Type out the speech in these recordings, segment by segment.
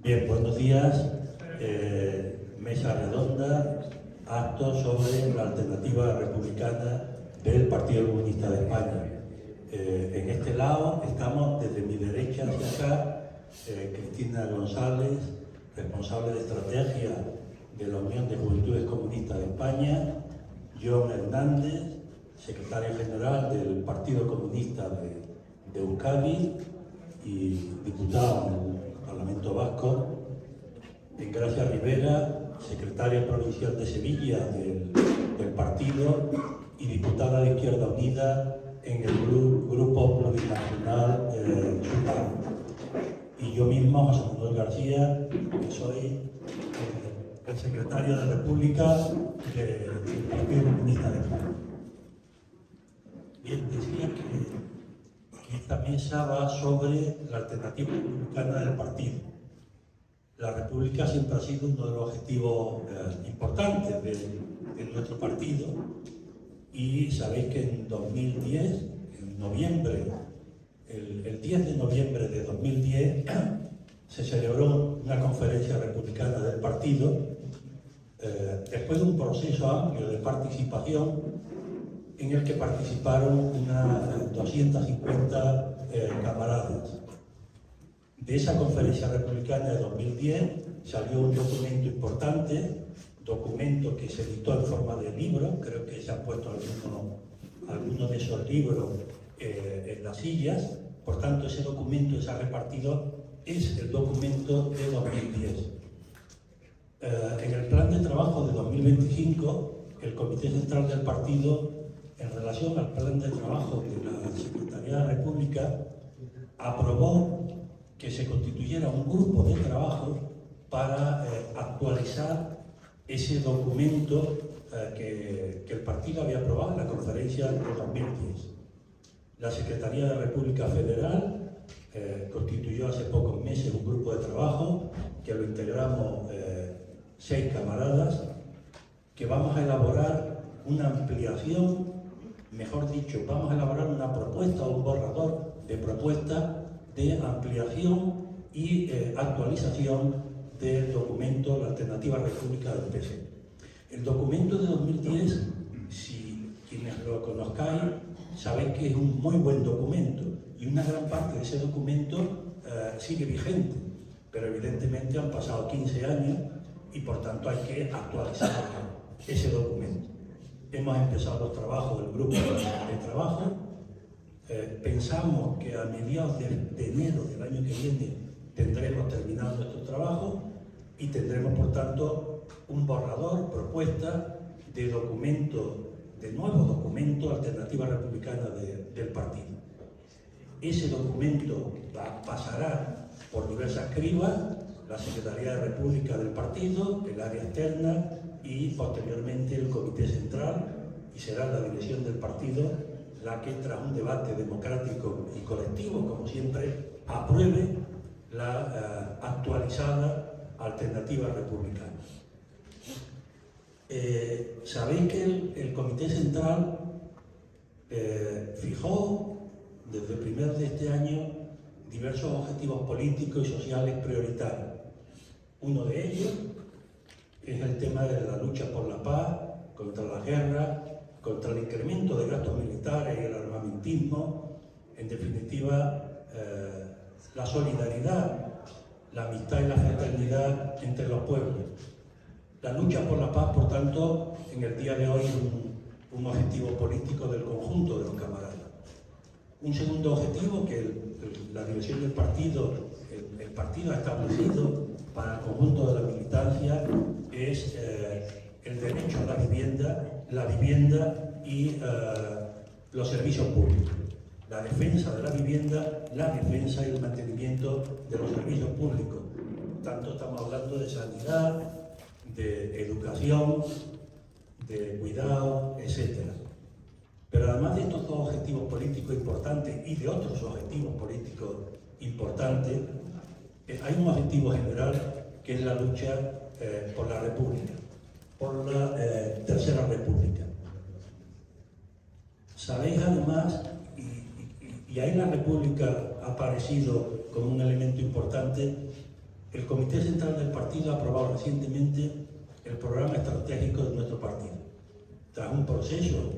Bien, buenos días. Mesa redonda, acto sobre la alternativa republicana del Partido Comunista de España. En este lado estamos desde mi derecha hacia acá, Cristina González, responsable de estrategia de la Unión de Juventudes Comunistas de España, John Hernández, secretario general del Partido Comunista de Euskadi y diputado en el Parlamento Vasco, Engracia Rivera, secretaria provincial de Sevilla del partido y diputada de Izquierda Unida en el Grupo Plurinacional Sultán. Y yo mismo, José Manuel García, que soy el secretario de República del Partido Comunista de España. Bien, decía que esta mesa va sobre la alternativa republicana del partido. La República siempre ha sido uno de los objetivos importantes de nuestro partido, y sabéis que en 2010, en noviembre, el 10 de noviembre de 2010, se celebró una conferencia republicana del partido después de un proceso amplio de participación en el que participaron unas 250 camaradas. De esa conferencia republicana de 2010 salió un documento importante, documento que se editó en forma de libro. Creo que se han puesto algunos de esos libros en las sillas. Por tanto, ese documento que se ha repartido es el documento de 2010. En el plan de trabajo de 2025, el Comité Central del Partido, en relación al plan de trabajo de la Secretaría de la República, aprobó que se constituyera un grupo de trabajo para actualizar ese documento que el partido había aprobado en la conferencia de 2010. La Secretaría de la República Federal constituyó hace pocos meses un grupo de trabajo que lo integramos 6 camaradas, que vamos a elaborar una ampliación, mejor dicho, vamos a elaborar una propuesta o un borrador de propuesta de ampliación y actualización del documento La Alternativa República del PC. El documento de 2010, si quienes lo conozcáis, sabéis que es un muy buen documento, y una gran parte de ese documento sigue vigente, pero evidentemente han pasado 15 años y por tanto hay que actualizar ese documento. Hemos empezado los trabajos del grupo de trabajo. Pensamos que a mediados de enero del año que viene tendremos terminado nuestro trabajo y tendremos, por tanto, un borrador, propuesta de documento, de nuevo documento, Alternativa Republicana del partido. Ese documento pasará por diversas cribas: la Secretaría de República del partido, el área externa y posteriormente el Comité Central, y será la dirección del partido la que, tras un debate democrático y colectivo, como siempre, apruebe la actualizada Alternativa Republicana. Sabéis que el Comité Central fijó desde primero de este año diversos objetivos políticos y sociales prioritarios. Uno de ellos es el tema de la lucha por la paz, contra la guerra, contra el incremento de gastos militares y el armamentismo, en definitiva, la solidaridad, la amistad y la fraternidad entre los pueblos. La lucha por la paz, por tanto, en el día de hoy es un objetivo político del conjunto de los camaradas. Un segundo objetivo que la dirección del partido, el partido ha establecido para el conjunto de la militancia es el derecho a la vivienda y los servicios públicos. La defensa de la vivienda, la defensa y el mantenimiento de los servicios públicos. Tanto estamos hablando de sanidad, de educación, de cuidado, etc. Pero además de estos dos objetivos políticos importantes y de otros objetivos políticos importantes, hay un objetivo general que es la lucha por la República, por la Tercera República. Sabéis además, y ahí la República ha aparecido como un elemento importante, El Comité Central del Partido ha aprobado recientemente el programa estratégico de nuestro partido. Tras un proceso,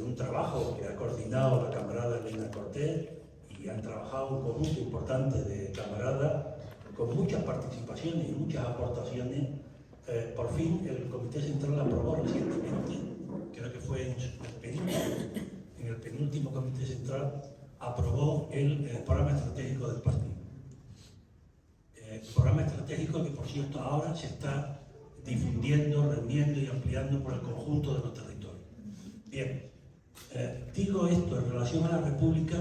un trabajo que ha coordinado la camarada Elena Cortés y han trabajado un conjunto importante de camaradas con muchas participaciones y muchas aportaciones, por fin el Comité Central aprobó recientemente, creo que fue en el penúltimo Comité Central, aprobó el programa estratégico del partido. El programa estratégico que, por cierto, ahora se está difundiendo, reuniendo y ampliando por el conjunto de los territorios. Bien, digo esto en relación a la República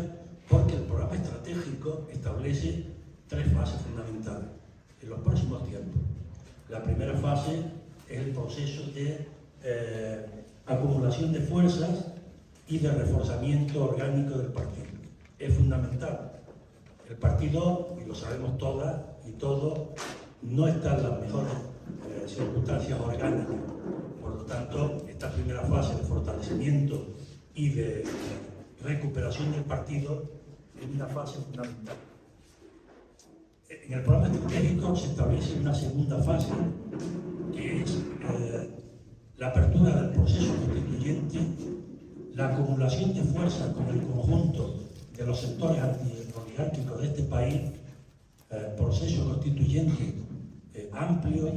porque el programa estratégico establece 3 fases fundamentales en los próximos tiempos. La primera fase es el proceso de acumulación de fuerzas y de reforzamiento orgánico del partido. Es fundamental. El partido, y lo sabemos todas y todos, no está en las mejores circunstancias orgánicas. Por lo tanto, esta primera fase de fortalecimiento y de recuperación del partido es una fase fundamental. En el programa estratégico se establece una segunda fase, que es la apertura del proceso constituyente, la acumulación de fuerzas con el conjunto de los sectores antioligárquicos de este país, proceso constituyente amplio,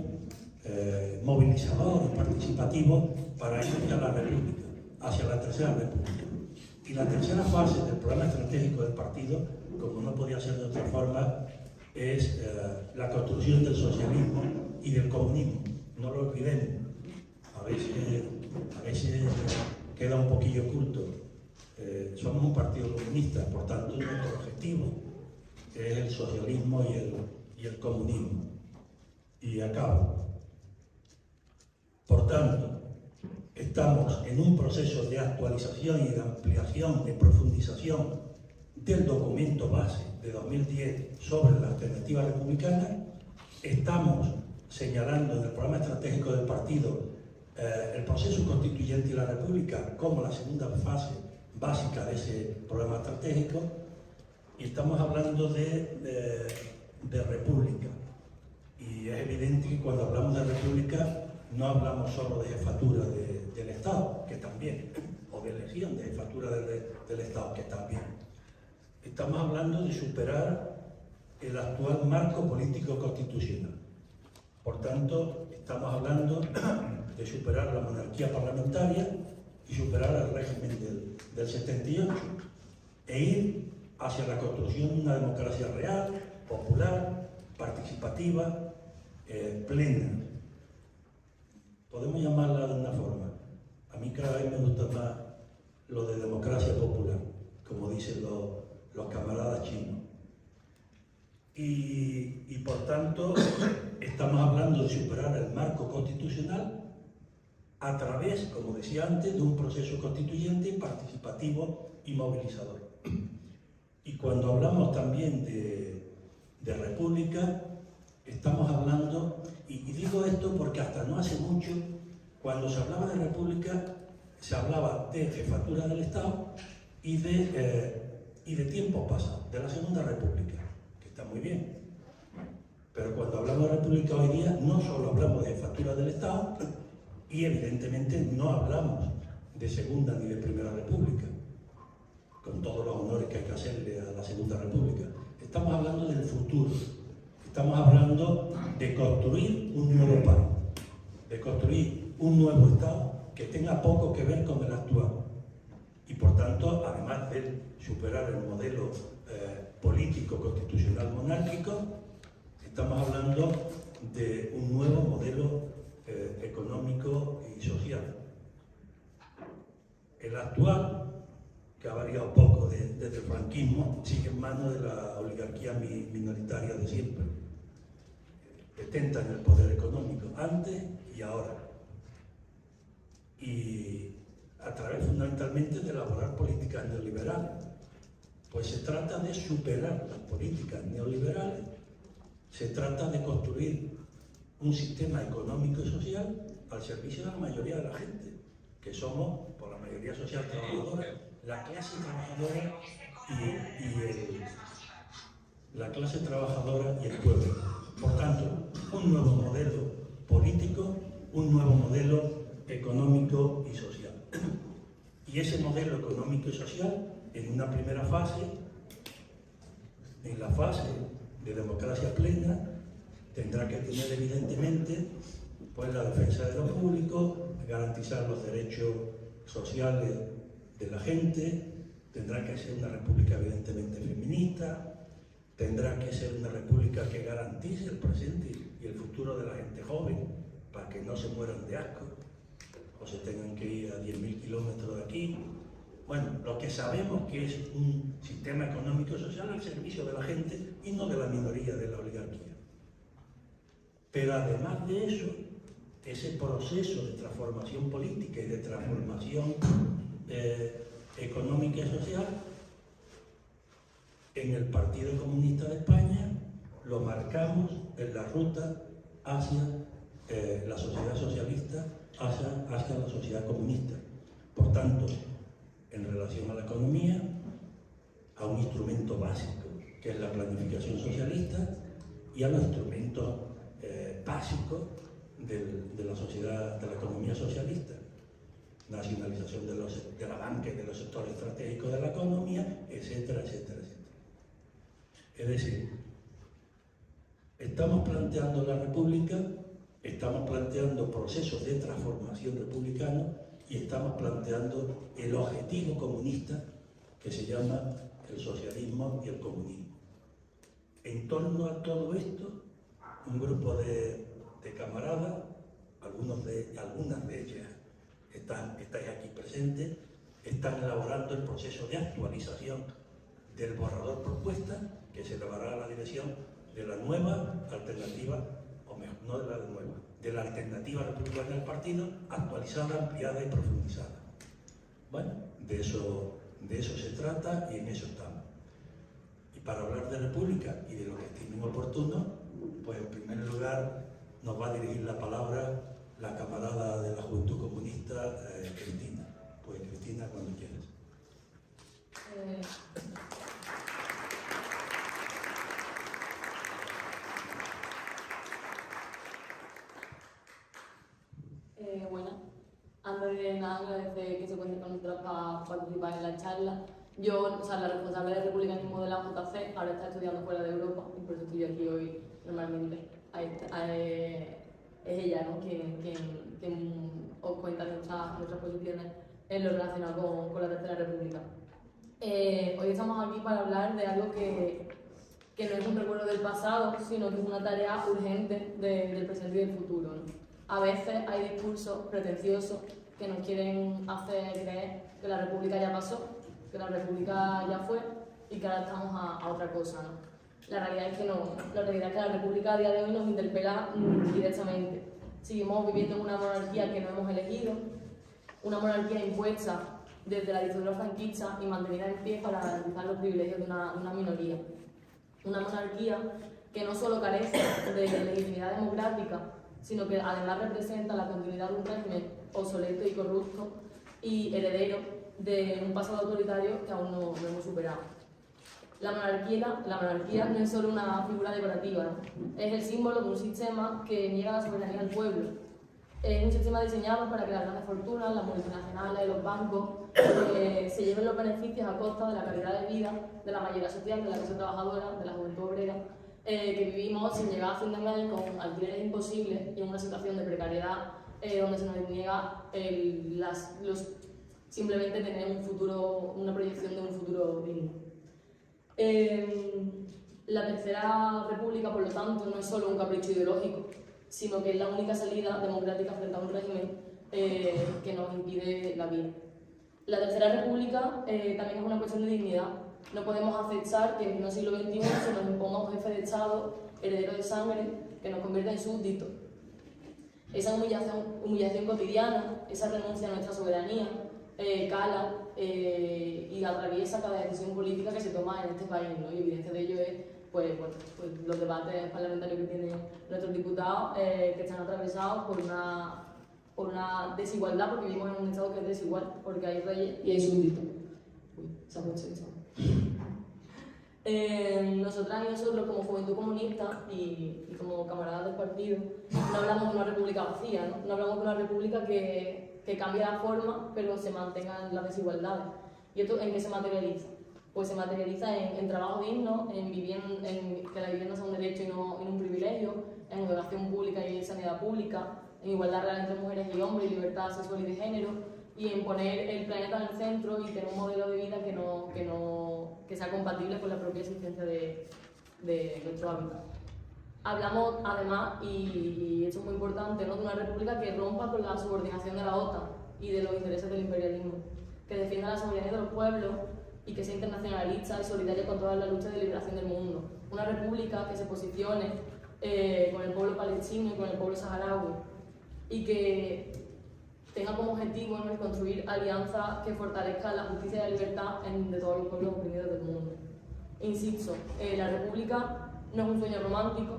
movilizador y participativo para ir hacia la República, hacia la Tercera República. Y la tercera fase del programa estratégico del partido, como no podía ser de otra forma, es la construcción del socialismo y del comunismo. No lo olvidemos. A veces queda un poquillo oculto. Somos un partido comunista, por tanto nuestro objetivo es el socialismo y el comunismo. Y acabo. Por tanto, estamos en un proceso de actualización y de ampliación, de profundización del documento base de 2010 sobre la alternativa republicana. Estamos señalando en el programa estratégico del partido el proceso constituyente y la República como la segunda fase básica de ese programa estratégico, y estamos hablando de República. Y es evidente que cuando hablamos de República no hablamos solo de jefatura del Estado, que también, o de elección de jefatura del Estado, que también. Estamos hablando de superar el actual marco político constitucional. Por tanto, estamos hablando de superar la monarquía parlamentaria y superar el régimen del 78 e ir hacia la construcción de una democracia real, popular, participativa, plena. Podemos llamarla de una forma. A mí cada vez me gusta más lo de democracia popular, como dicen los camaradas chinos. Y por tanto, estamos hablando de superar el marco constitucional a través, como decía antes, de un proceso constituyente, participativo y movilizador. Y cuando hablamos también de república, estamos hablando, y digo esto porque hasta no hace mucho, cuando se hablaba de república, se hablaba de jefatura del Estado y de tiempos pasados, de la Segunda República, que está muy bien. Pero cuando hablamos de república hoy día, no solo hablamos de jefatura del Estado, y evidentemente no hablamos de Segunda ni de Primera República, con todos los honores que hay que hacerle a la Segunda República. Estamos hablando del futuro. Estamos hablando de construir un nuevo país, de construir un nuevo Estado que tenga poco que ver con el actual. Y por tanto, además de superar el modelo político constitucional monárquico, estamos hablando de un nuevo modelo económico y social. El actual, que ha variado poco desde el franquismo, sigue en manos de la oligarquía minoritaria de siempre. Detentan el poder económico antes y ahora. Y a través fundamentalmente de elaborar políticas neoliberales. Pues se trata de superar las políticas neoliberales, se trata de construir un sistema económico y social al servicio de la mayoría de la gente, que somos, por la mayoría social trabajadora, la clase trabajadora y el pueblo. un nuevo modelo político, un nuevo modelo económico y social. Y ese modelo económico y social, en una primera fase, en la fase de democracia plena, tendrá que tener evidentemente pues, la defensa de lo público, garantizar los derechos sociales de la gente, tendrá que ser una república evidentemente feminista, tendrá que ser una república que garantice el presente y el futuro de la gente joven para que no se mueran de asco o se tengan que ir a 10.000 kilómetros de aquí. Bueno, lo que sabemos que es un sistema económico y social al servicio de la gente y no de la minoría de la oligarquía. Pero además de eso, ese proceso de transformación política y de transformación económica y social, en el Partido Comunista de España lo marcamos en la ruta hacia la sociedad socialista, hacia la sociedad comunista. Por tanto, en relación a la economía, a un instrumento básico, que es la planificación socialista, y a los instrumentos básicos de la sociedad, de la economía socialista. Nacionalización de la banca y de los sectores estratégicos de la economía, etcétera, etcétera, etcétera. Es decir, estamos planteando la república, estamos planteando procesos de transformación republicana y estamos planteando el objetivo comunista que se llama el socialismo y el comunismo. En torno a todo esto, un grupo de camaradas, algunas de ellas estáis aquí presentes, están elaborando el proceso de actualización del borrador propuesta que se elevará a la dirección de la nueva alternativa, o mejor, no de la nueva, de la alternativa republicana del partido, actualizada, ampliada y profundizada. Bueno, de eso se trata y en eso estamos. Y para hablar de república y de lo que estimen oportuno, pues en primer lugar nos va a dirigir la palabra la camarada de la Juventud Comunista, Cristina. Pues Cristina, cuando quieras. Bueno, antes de nada agradecer que se cuente con nosotros para participar en la charla. Yo, la responsable de republicanismo de la JC, ahora está estudiando fuera de Europa y por eso estoy aquí hoy normalmente. Es ella, ¿no?, quien os cuenta nuestras posiciones en lo relacionado con la Tercera República. Hoy estamos aquí para hablar de algo que no es un recuerdo del pasado, sino que es una tarea urgente del presente y del futuro, ¿no? A veces hay discursos pretenciosos que nos quieren hacer creer que la República ya pasó, que la República ya fue y que ahora estamos a otra cosa, ¿no? La realidad es que no. La realidad es que la República a día de hoy nos interpela directamente. Seguimos viviendo en una monarquía que no hemos elegido, una monarquía impuesta desde la dictadura franquista y mantenida en pie para garantizar los privilegios de una minoría. Una monarquía que no solo carece de legitimidad democrática, sino que además representa la continuidad de un régimen obsoleto y corrupto y heredero de un pasado autoritario que aún no hemos superado. La monarquía no es solo una figura decorativa, ¿no? Es el símbolo de un sistema que niega la soberanía al pueblo. Es un sistema diseñado para que las grandes fortunas, las multinacionales, los bancos, se lleven los beneficios a costa de la calidad de vida de la mayoría social, de la clase trabajadora, de la juventud obrera, que vivimos sin llegar a fin de mes con alquileres imposibles y en una situación de precariedad donde se nos niega simplemente tener un futuro, una proyección de un futuro digno. La Tercera República, por lo tanto, no es solo un capricho ideológico, sino que es la única salida democrática frente a un régimen que nos impide la vida. La Tercera República también es una cuestión de dignidad. No podemos aceptar que en el siglo XXI se nos imponga un jefe de Estado heredero de sangre que nos convierta en súbditos. Esa humillación cotidiana, esa renuncia a nuestra soberanía, cala y atraviesa cada decisión política que se toma en este país, ¿no? Y evidencia de ello es pues los debates parlamentarios que tienen nuestros diputados que están atravesados por una desigualdad, porque vivimos en un Estado que es desigual, porque hay reyes y hay súbditos. Uy, se ha puesto eso. Nosotras y nosotros como Juventud Comunista y como camaradas partido, no hablamos de una república vacía, ¿no? No hablamos de una república que cambie la forma, pero se mantengan las desigualdades. ¿Y esto en qué se materializa? Pues se materializa en trabajo digno, en que la vivienda sea un derecho y no un privilegio, en educación pública y sanidad pública, en igualdad real entre mujeres y hombres, libertad sexual y de género, y en poner el planeta en el centro y tener un modelo de vida que sea compatible con la propia existencia de nuestro hábitat. Hablamos además, y esto es muy importante, ¿no?, de una república que rompa con la subordinación de la OTAN y de los intereses del imperialismo, que defienda la soberanía de los pueblos y que sea internacionalista y solidaria con toda la lucha de liberación del mundo. Una república que se posicione con el pueblo palestino y con el pueblo saharaui y que tenga como objetivo, ¿no?, construir alianzas que fortalezcan la justicia y la libertad de todos los pueblos oprimidos del mundo. Insisto, la república no es un sueño romántico,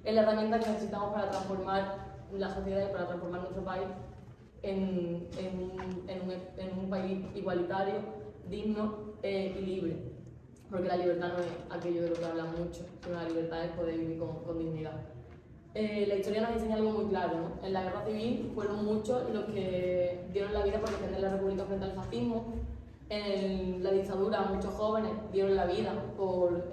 es la herramienta que necesitamos para transformar la sociedad y para transformar nuestro país en un país igualitario, digno y libre. Porque la libertad no es aquello de lo que hablan mucho, sino la libertad es poder vivir con dignidad. La historia nos enseña algo muy claro, ¿no? En la guerra civil fueron muchos los que dieron la vida por defender la república frente al fascismo. En la dictadura muchos jóvenes dieron la vida por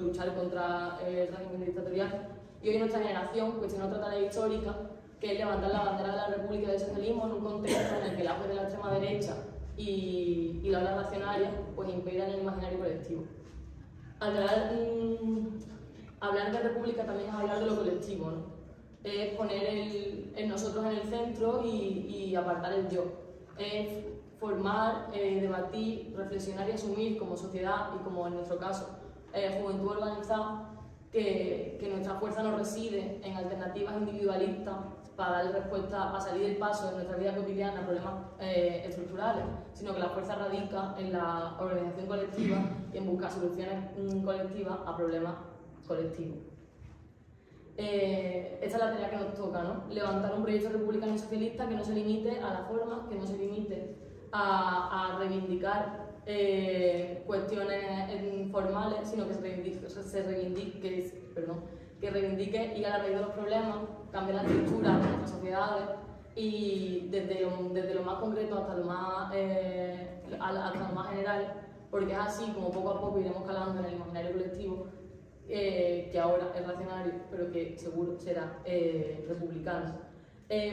luchar contra el régimen dictatorial. Y hoy nuestra generación cuestiona otra tarea histórica, que es levantar la bandera de la república y del socialismo en un contexto en el que el auge de la extrema derecha y la ola reaccionaria pues imperan el imaginario colectivo. Hablar de república también es hablar de lo colectivo, ¿no? Es poner el nosotros en el centro y apartar el yo. Es formar, debatir, reflexionar y asumir como sociedad y como en nuestro caso juventud organizada que nuestra fuerza no reside en alternativas individualistas para darle respuesta, para salir del paso de nuestra vida cotidiana a problemas estructurales, sino que la fuerza radica en la organización colectiva y en buscar soluciones colectivas a problemas colectivos. Esta es la tarea que nos toca, ¿no? Levantar un proyecto republicano y socialista que no se limite a la forma, que no se limite a reivindicar cuestiones formales, sino que que reivindique ir a la raíz de los problemas, cambiar la estructura de nuestras sociedades y desde lo más concreto hasta lo más general, porque es así como poco a poco iremos calando en el imaginario colectivo, que ahora es racionario, pero que seguro será republicano.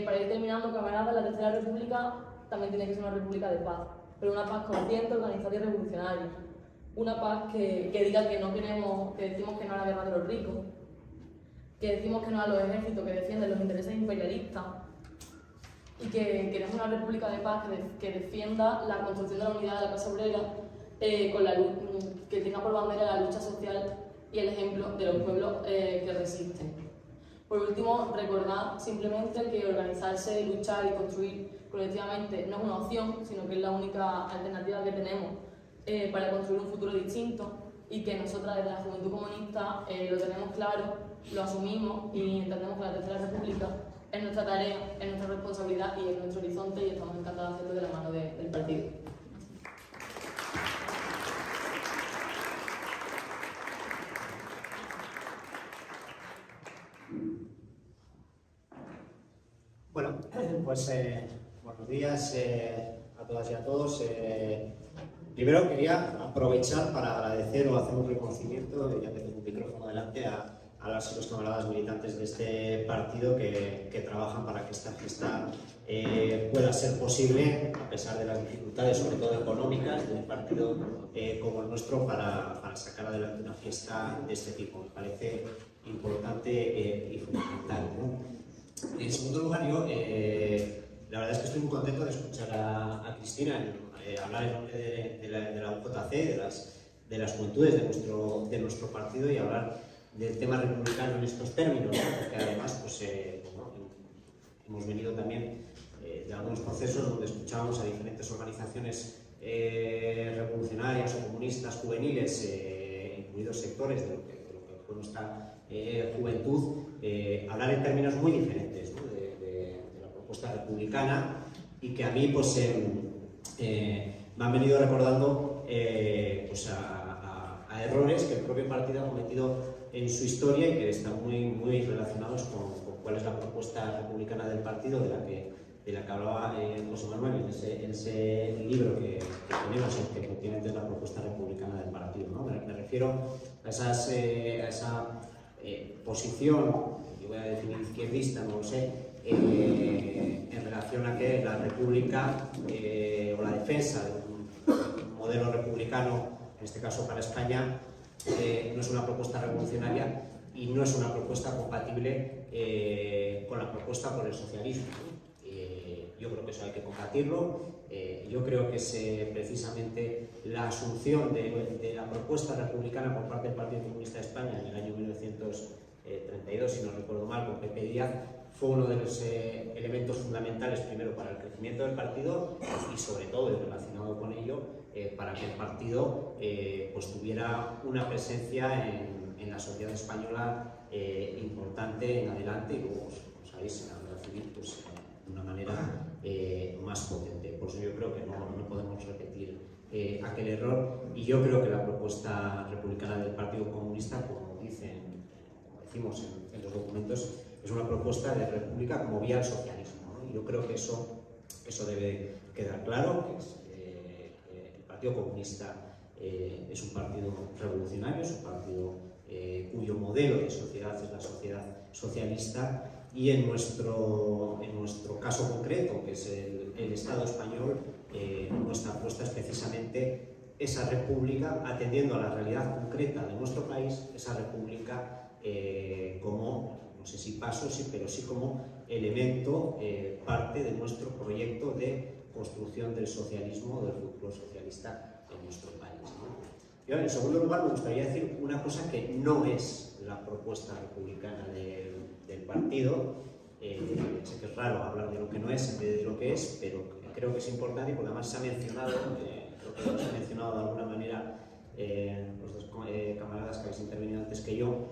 Para ir terminando, camaradas, la Tercera República también tiene que ser una república de paz, pero una paz consciente, organizada y revolucionaria. Una paz que diga que no queremos, que decimos que no a la guerra de los ricos, que decimos que no a los ejércitos que defienden los intereses imperialistas y que queremos una república de paz que defienda la construcción de la unidad de la clase obrera, que tenga por bandera la lucha social y el ejemplo de los pueblos que resisten. Por último, recordar simplemente que organizarse, luchar y construir colectivamente no es una opción, sino que es la única alternativa que tenemos para construir un futuro distinto y que nosotras desde la Juventud Comunista lo tenemos claro, lo asumimos y entendemos que la Tercera República es nuestra tarea, es nuestra responsabilidad y es nuestro horizonte y estamos encantados de hacerlo de la mano del partido. Bueno, pues buenos días a todas y a todos. Primero quería aprovechar para agradecer o hacer un reconocimiento, ya que tengo un micrófono delante, a las y los camaradas militantes de este partido que trabajan para que esta gesta pueda ser posible, a pesar de las dificultades, sobre todo económicas, de un partido como el nuestro para sacar adelante una fiesta de este tipo. Me parece importante y fundamental, ¿no? En segundo lugar, yo la verdad es que estoy muy contento de escuchar a Cristina hablar en nombre de la UJC, de las juventudes de nuestro partido y hablar del tema republicano en estos términos, ¿no? Porque además pues, bueno, hemos venido también de algunos procesos donde escuchábamos a diferentes organizaciones revolucionarias o comunistas juveniles, incluidos sectores de lo que fue nuestra juventud, hablar en términos muy diferentes, ¿no? de la propuesta republicana y que a mí pues, me han venido recordando pues, a errores que el propio partido ha cometido en su historia y que están muy relacionados con cuál es la propuesta republicana del partido de la que hablaba José Manuel en ese libro que tenemos, que efectivamente es la propuesta republicana del partido, ¿no? Me refiero a esa posición, yo voy a definir izquierdista, no lo sé, en relación a que la república o la defensa de un modelo republicano, en este caso para España, no es una propuesta revolucionaria y no es una propuesta compatible con la propuesta por el socialismo. Yo creo que eso hay que combatirlo. Yo creo que es precisamente la asunción de la propuesta republicana por parte del Partido Comunista de España en el año 1932, si no recuerdo mal, con Pepe Díaz, fue uno de los elementos fundamentales, primero para el crecimiento del partido y sobre todo, y relacionado con ello, para que el partido pues tuviera una presencia en la sociedad española importante en adelante y luego, como sabéis, en la guerra civil pues, de una manera más potente. Por eso yo creo que no podemos repetir aquel error y yo creo que la propuesta republicana del Partido Comunista, como decimos en los documentos, es una propuesta de república como vía al socialismo, ¿no? Y yo creo que eso debe quedar claro, que el Partido Comunista es un partido revolucionario, es un partido cuyo modelo de sociedad es la sociedad socialista y en nuestro caso concreto, que es el Estado español, nuestra apuesta es precisamente esa república, atendiendo a la realidad concreta de nuestro país, esa república como, no sé si paso, sí, pero sí como elemento, parte de nuestro proyecto de construcción del socialismo, del futuro socialista en nuestro país, ¿no? Y en segundo lugar, me gustaría decir una cosa que no es la propuesta republicana del partido. Sé que es raro hablar de lo que no es en vez de lo que es, pero creo que es importante porque además se ha mencionado, creo que se ha mencionado de alguna manera los dos camaradas que habéis intervenido antes que yo.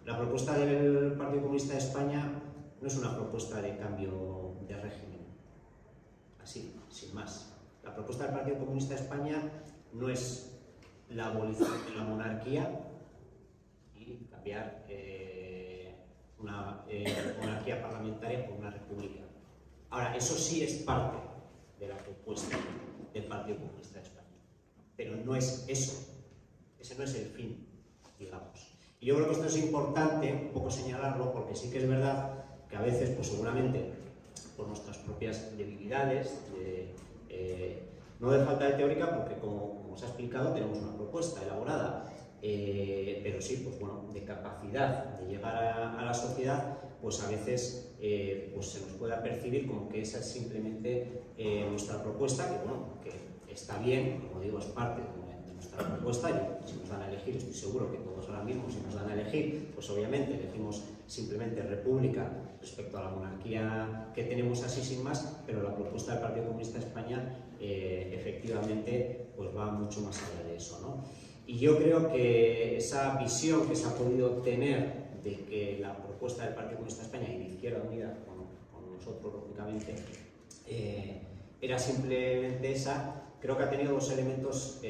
La propuesta del Partido Comunista de España no es una propuesta de cambio de régimen, así, sin más. La propuesta del Partido Comunista de España no es la abolición de la monarquía y cambiar una monarquía parlamentaria por una república. Ahora, eso sí es parte de la propuesta del Partido Comunista de España, pero no es eso, ese no es el fin, digamos. Y yo creo que esto es importante un poco señalarlo, porque sí que es verdad que a veces, pues seguramente, por nuestras propias debilidades, no de falta de teórica, porque como os ha explicado, tenemos una propuesta elaborada, pero sí, pues bueno, de capacidad de llegar a la sociedad, pues a veces pues se nos puede percibir como que esa es simplemente nuestra propuesta, que bueno, que está bien, como digo, es parte de nuestra propuesta, y si nos dan a elegir, estoy seguro que todos ahora mismo, si nos dan a elegir, pues obviamente elegimos simplemente república respecto a la monarquía que tenemos así sin más, pero la propuesta del Partido Comunista de España efectivamente pues va mucho más allá de eso, ¿no? Y yo creo que esa visión que se ha podido tener de que la propuesta del Partido Comunista de España y de Izquierda Unida, con nosotros lógicamente, era simplemente esa, creo que ha tenido dos elementos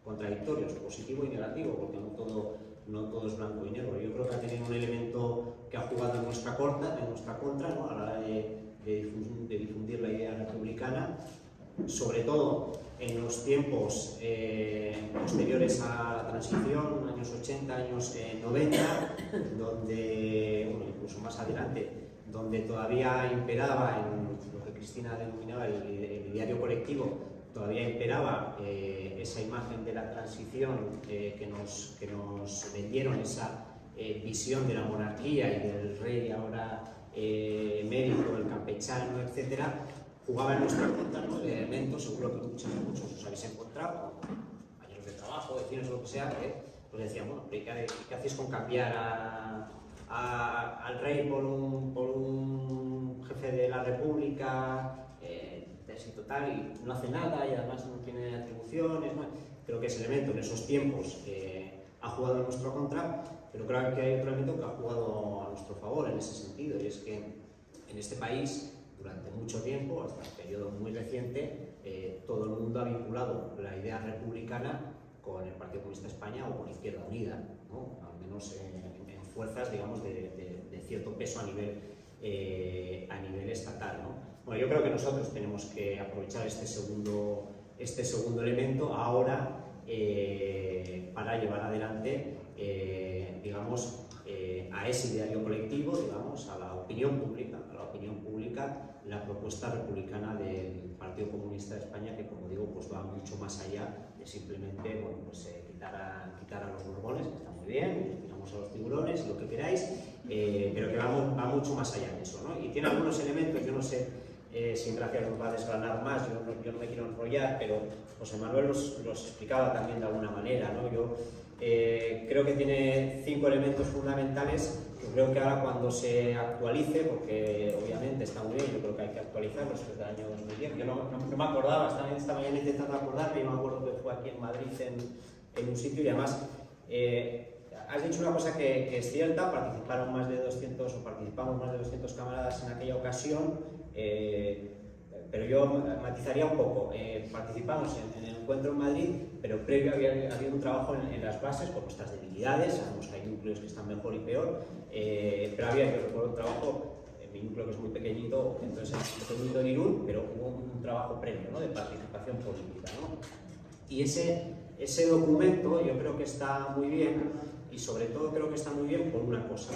contradictorios, positivo y negativo, porque no todo es blanco y negro. Yo creo que ha tenido un elemento que ha jugado en nuestra contra, ¿no? A la hora de difundir la idea republicana, sobre todo en los tiempos posteriores a la transición, años 80, años 90, donde, bueno, incluso más adelante, donde todavía imperaba en lo que Cristina denominaba el ideario colectivo, todavía imperaba esa imagen de la transición que nos vendieron, esa visión de la monarquía y del rey ahora emérito, el campechano, etcétera. Jugaba en nuestra contra, ¿no? El elemento, seguro que muchos os habéis encontrado, compañeros de trabajo, vecinos o lo que sea, que pues decían, bueno, ¿qué hacéis con cambiar al rey por un jefe de la república? Así total, y no hace nada y además no tiene atribuciones, ¿no? Creo que ese elemento en esos tiempos ha jugado en nuestra contra, pero creo que hay otro elemento que ha jugado a nuestro favor en ese sentido, y es que en este país, durante mucho tiempo, hasta el periodo muy reciente, todo el mundo ha vinculado la idea republicana con el Partido Comunista de España o con Izquierda Unida, ¿no? ¿no? Al menos en fuerzas, digamos, de cierto peso a nivel estatal, ¿no? Bueno, yo creo que nosotros tenemos que aprovechar este segundo elemento ahora para llevar adelante, digamos, a ese ideario colectivo, digamos, a la opinión pública, la propuesta republicana del Partido Comunista de España, que, como digo, pues va mucho más allá de simplemente, bueno, pues, quitar a los Borbones, que está muy bien, tiramos a los tiburones, lo que queráis, pero que va mucho más allá de eso, ¿no? Y tiene algunos elementos, yo no sé si Gracia nos va a desgranar más, yo no me quiero enrollar, pero José Manuel los explicaba también de alguna manera, ¿no? Yo creo que tiene 5 elementos fundamentales que creo que ahora, cuando se actualice, porque obviamente está muy bien, yo creo que hay que actualizarlos, es del año 2010, yo no me acordaba, esta mañana intentando acordarme, yo me acuerdo que fue aquí en Madrid en un sitio, y además has dicho una cosa que es cierta, participamos más de 200 camaradas en aquella ocasión, pero yo matizaría un poco. Participamos en el encuentro en Madrid, pero previo había habido un trabajo en las bases, por nuestras debilidades, sabemos que hay núcleos que están mejor y peor, pero yo recuerdo un trabajo, mi núcleo, que es muy pequeñito, entonces estoy unido en Irún, pero hubo un trabajo previo, ¿no?, de participación política, ¿no? Y ese documento yo creo que está muy bien, y sobre todo creo que está muy bien por una cosa,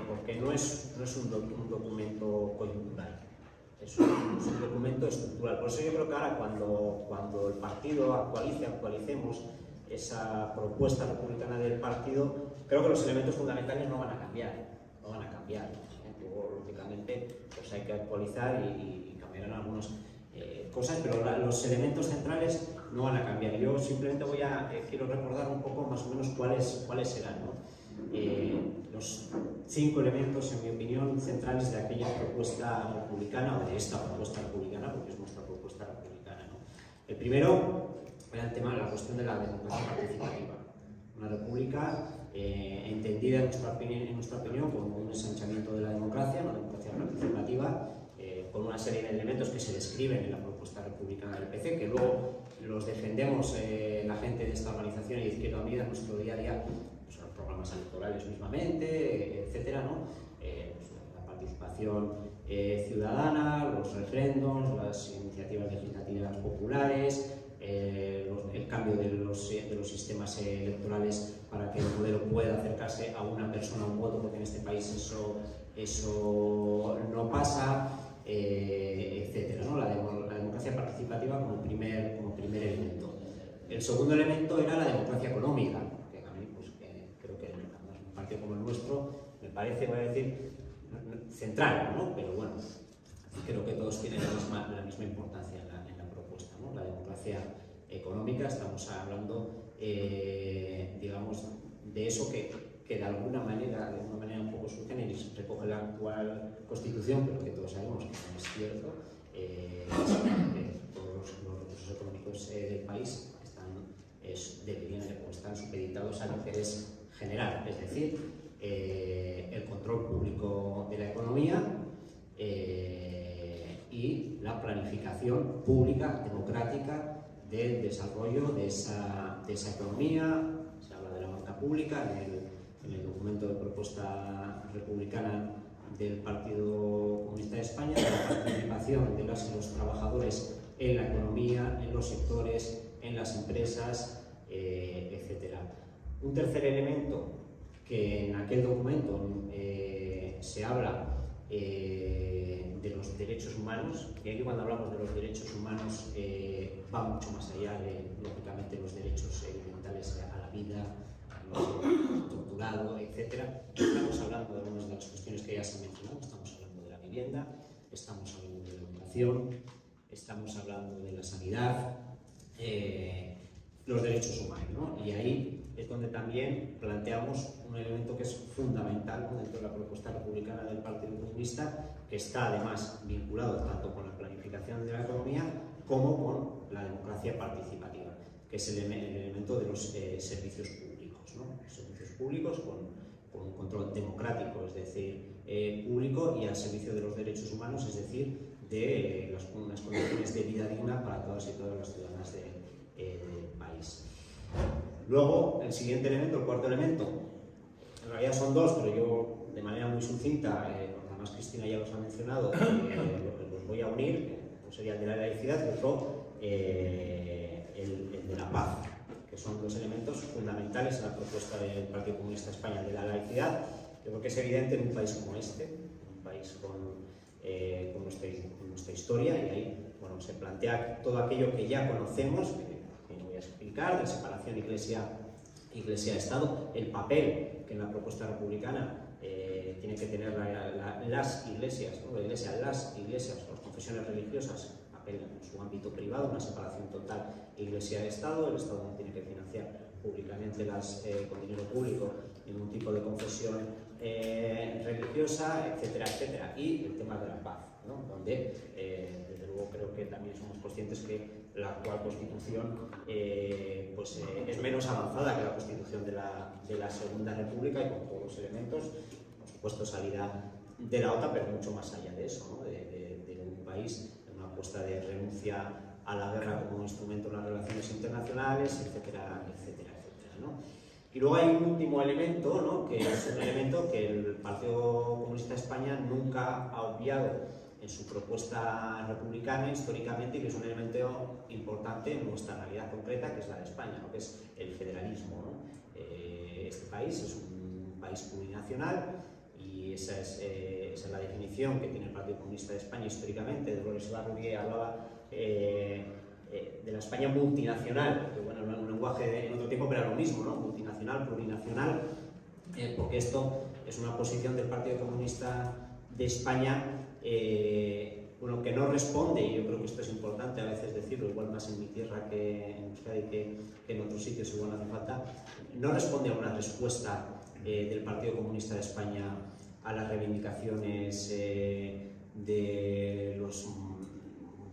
porque no es un documento coyuntural, es un documento estructural. Por eso yo creo que ahora, cuando el partido actualicemos esa propuesta republicana del partido, creo que los elementos fundamentales no van a cambiar. Luego, lógicamente, pues hay que actualizar y cambiarán algunas cosas, pero los elementos centrales no van a cambiar. Yo simplemente quiero recordar un poco más o menos cuáles serán, ¿no? Los 5 elementos, en mi opinión, centrales de aquella propuesta republicana, o de esta propuesta republicana, porque es nuestra propuesta republicana, ¿no? El primero era el tema de la cuestión de la democracia participativa. Una república entendida, en nuestra opinión, como un ensanchamiento de la democracia, una democracia participativa, con una serie de elementos que se describen en la propuesta republicana del PC, que luego los defendemos la gente de esta organización y de Izquierda Unida en nuestro día a día, pues, en los programas electorales mismamente, etcétera, ¿no? Pues, la participación ciudadana, los referéndums, las iniciativas legislativas populares, el cambio de los sistemas electorales para que el modelo pueda acercarse a una persona a un voto, porque en este país eso no pasa, etcétera, ¿no? La democracia participativa como primer elemento. El segundo elemento era la democracia económica, que a mí, pues, creo que un partido como el nuestro me parece, voy a decir, central, ¿no? Pero bueno, creo que todos tienen la misma importancia en la propuesta, ¿no? La democracia económica, estamos hablando, digamos, de eso que de alguna manera un poco surge y se recoge la actual Constitución, pero que todos sabemos que no es cierto. Todos los recursos económicos del país están supeditados al interés general, es decir, el control público de la economía y la planificación pública, democrática, del desarrollo de esa economía. Se habla de la banca pública en el documento de propuesta republicana del Partido Comunista de España, de la participación de los trabajadores en la economía, en los sectores, en las empresas, etc. Un tercer elemento que en aquel documento se habla de los derechos humanos, y aquí, cuando hablamos de los derechos humanos, va mucho más allá de, lógicamente, los derechos elementales a la vida, al torturado, etc. Estamos hablando de algunas de las cuestiones que ya se han mencionado. Estamos hablando de la vivienda, estamos hablando de la educación, estamos hablando de la sanidad, los derechos humanos, ¿no? Y ahí es donde también planteamos un elemento que es fundamental, ¿no?, dentro de la propuesta republicana del Partido Comunista, que está además vinculado tanto con la planificación de la economía como con la democracia participativa, que es el elemento de los servicios públicos, ¿no? Servicios públicos con un control democrático, es decir, público, y al servicio de los derechos humanos, es decir, de unas condiciones de vida digna para todas y todas las ciudadanas del país. Luego, el siguiente elemento, el cuarto elemento, en realidad son dos, pero yo de manera muy sucinta, además Cristina ya los ha mencionado, los voy a unir. Uno sería el de la laicidad y otro el de la paz, que son dos elementos fundamentales en la propuesta del Partido Comunista de España. De la laicidad, yo creo que es evidente en un país como este, un país con nuestra historia, y ahí se plantea todo aquello que ya conocemos, que no voy a explicar, de separación Iglesia-Estado, el papel que en la propuesta republicana tiene que tener las iglesias, ¿no? Las iglesias, las confesiones religiosas, papel en su ámbito privado, una separación total Iglesia-Estado. El Estado no tiene que financiar públicamente con dinero público ningún tipo de confesión religiosa, etcétera, etcétera. Y el tema de la paz, ¿no? Donde, desde luego, creo que también somos conscientes que la actual Constitución es menos avanzada que la Constitución de la Segunda República, y con todos los elementos, por supuesto, salida de la OTAN, pero mucho más allá de eso, ¿no? de un país, en una apuesta de renuncia a la guerra como instrumento en las relaciones internacionales, etcétera, etcétera, etcétera, ¿no? Y luego hay un último elemento, ¿no? Que es un elemento que el Partido Comunista de España nunca ha obviado en su propuesta republicana históricamente, y que es un elemento importante en nuestra realidad concreta, que es la de España, ¿no? Que es el federalismo, ¿no? Este país es un país plurinacional, y esa es la definición que tiene el Partido Comunista de España históricamente. Dolores Ibarruri hablaba de la España multinacional, que bueno, un lenguaje en otro tiempo, pero era lo mismo, ¿no? Multinacional, plurinacional, porque esto es una posición del Partido Comunista de España que no responde, y yo creo que esto es importante a veces decirlo, igual más en mi tierra que en Euskadi, que en otros sitios igual hace falta, no responde a una respuesta del Partido Comunista de España a las reivindicaciones de los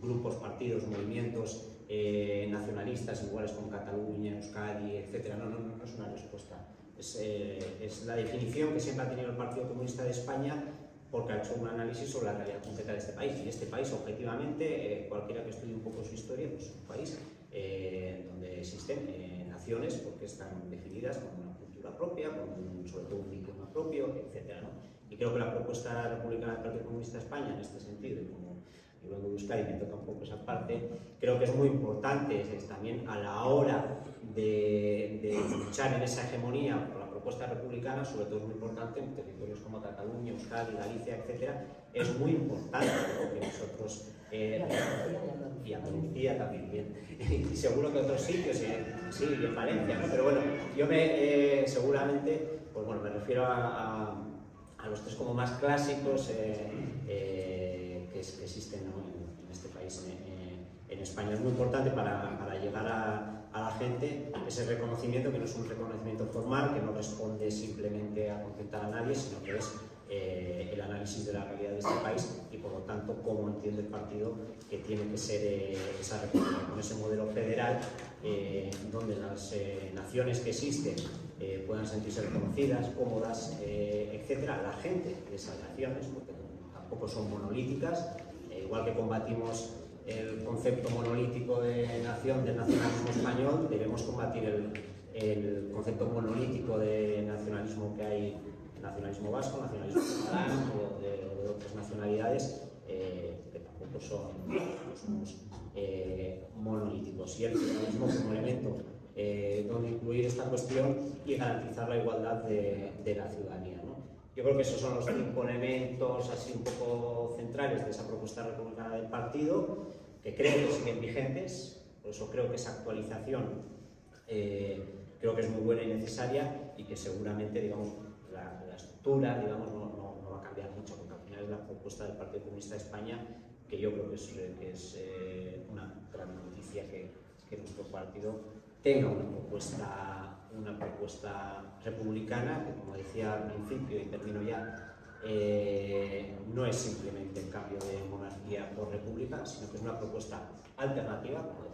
grupos, partidos, movimientos nacionalistas, iguales con Cataluña, Euskadi, etc. No es una respuesta. Es la definición que siempre ha tenido el Partido Comunista de España, porque ha hecho un análisis sobre la realidad concreta de este país. Y este país, objetivamente, cualquiera que estudie un poco su historia, pues es un país donde existen naciones, porque están definidas con una cultura propia, con sobre todo un idioma propio, etc., ¿no? Y creo que la propuesta republicana del Partido Comunista de España, en este sentido, y como yo vengo de Euskadi y me toca un poco esa parte, creo que es muy importante también a la hora de luchar en esa hegemonía por la propuesta republicana. Sobre todo es muy importante en territorios como Cataluña, Euskadi, Galicia, etcétera. Es muy importante, ¿no?, que nosotros y Andalucía también, bien, y seguro que otros sitios, sí, y en Valencia, ¿no? Pero bueno, yo seguramente, pues bueno, me refiero a los tres como más clásicos que existen, ¿no?, en este país, en España. Es muy importante para llegar a la gente ese reconocimiento, que no es un reconocimiento formal, que no responde simplemente a contentar a nadie, sino que es el análisis de la realidad de este país, y por lo tanto cómo entiende el partido que tiene que ser esa república, con ese modelo federal donde las naciones que existen puedan sentirse reconocidas, cómodas, etcétera. La gente de esas naciones, porque tampoco son monolíticas, igual que combatimos el concepto monolítico de nación del nacionalismo español, debemos combatir el concepto monolítico de nacionalismo que hay, nacionalismo vasco, nacionalismo catalán o de otras nacionalidades que tampoco somos monolíticos. Y el federalismo como elemento donde incluir esta cuestión y garantizar la igualdad de la ciudadanía, ¿no? Yo creo que esos son los 5 elementos así un poco centrales de esa propuesta republicana del partido, que creo que siguen vigentes. Por eso creo que esa actualización creo que es muy buena y necesaria, y que seguramente, digamos, la estructura, digamos, no va a cambiar mucho, porque al final es la propuesta del Partido Comunista de España, que yo creo que es una gran noticia que nuestro partido tenga una propuesta republicana, que, como decía al principio y termino ya, no es simplemente el cambio de monarquía por república, sino que es una propuesta alternativa, como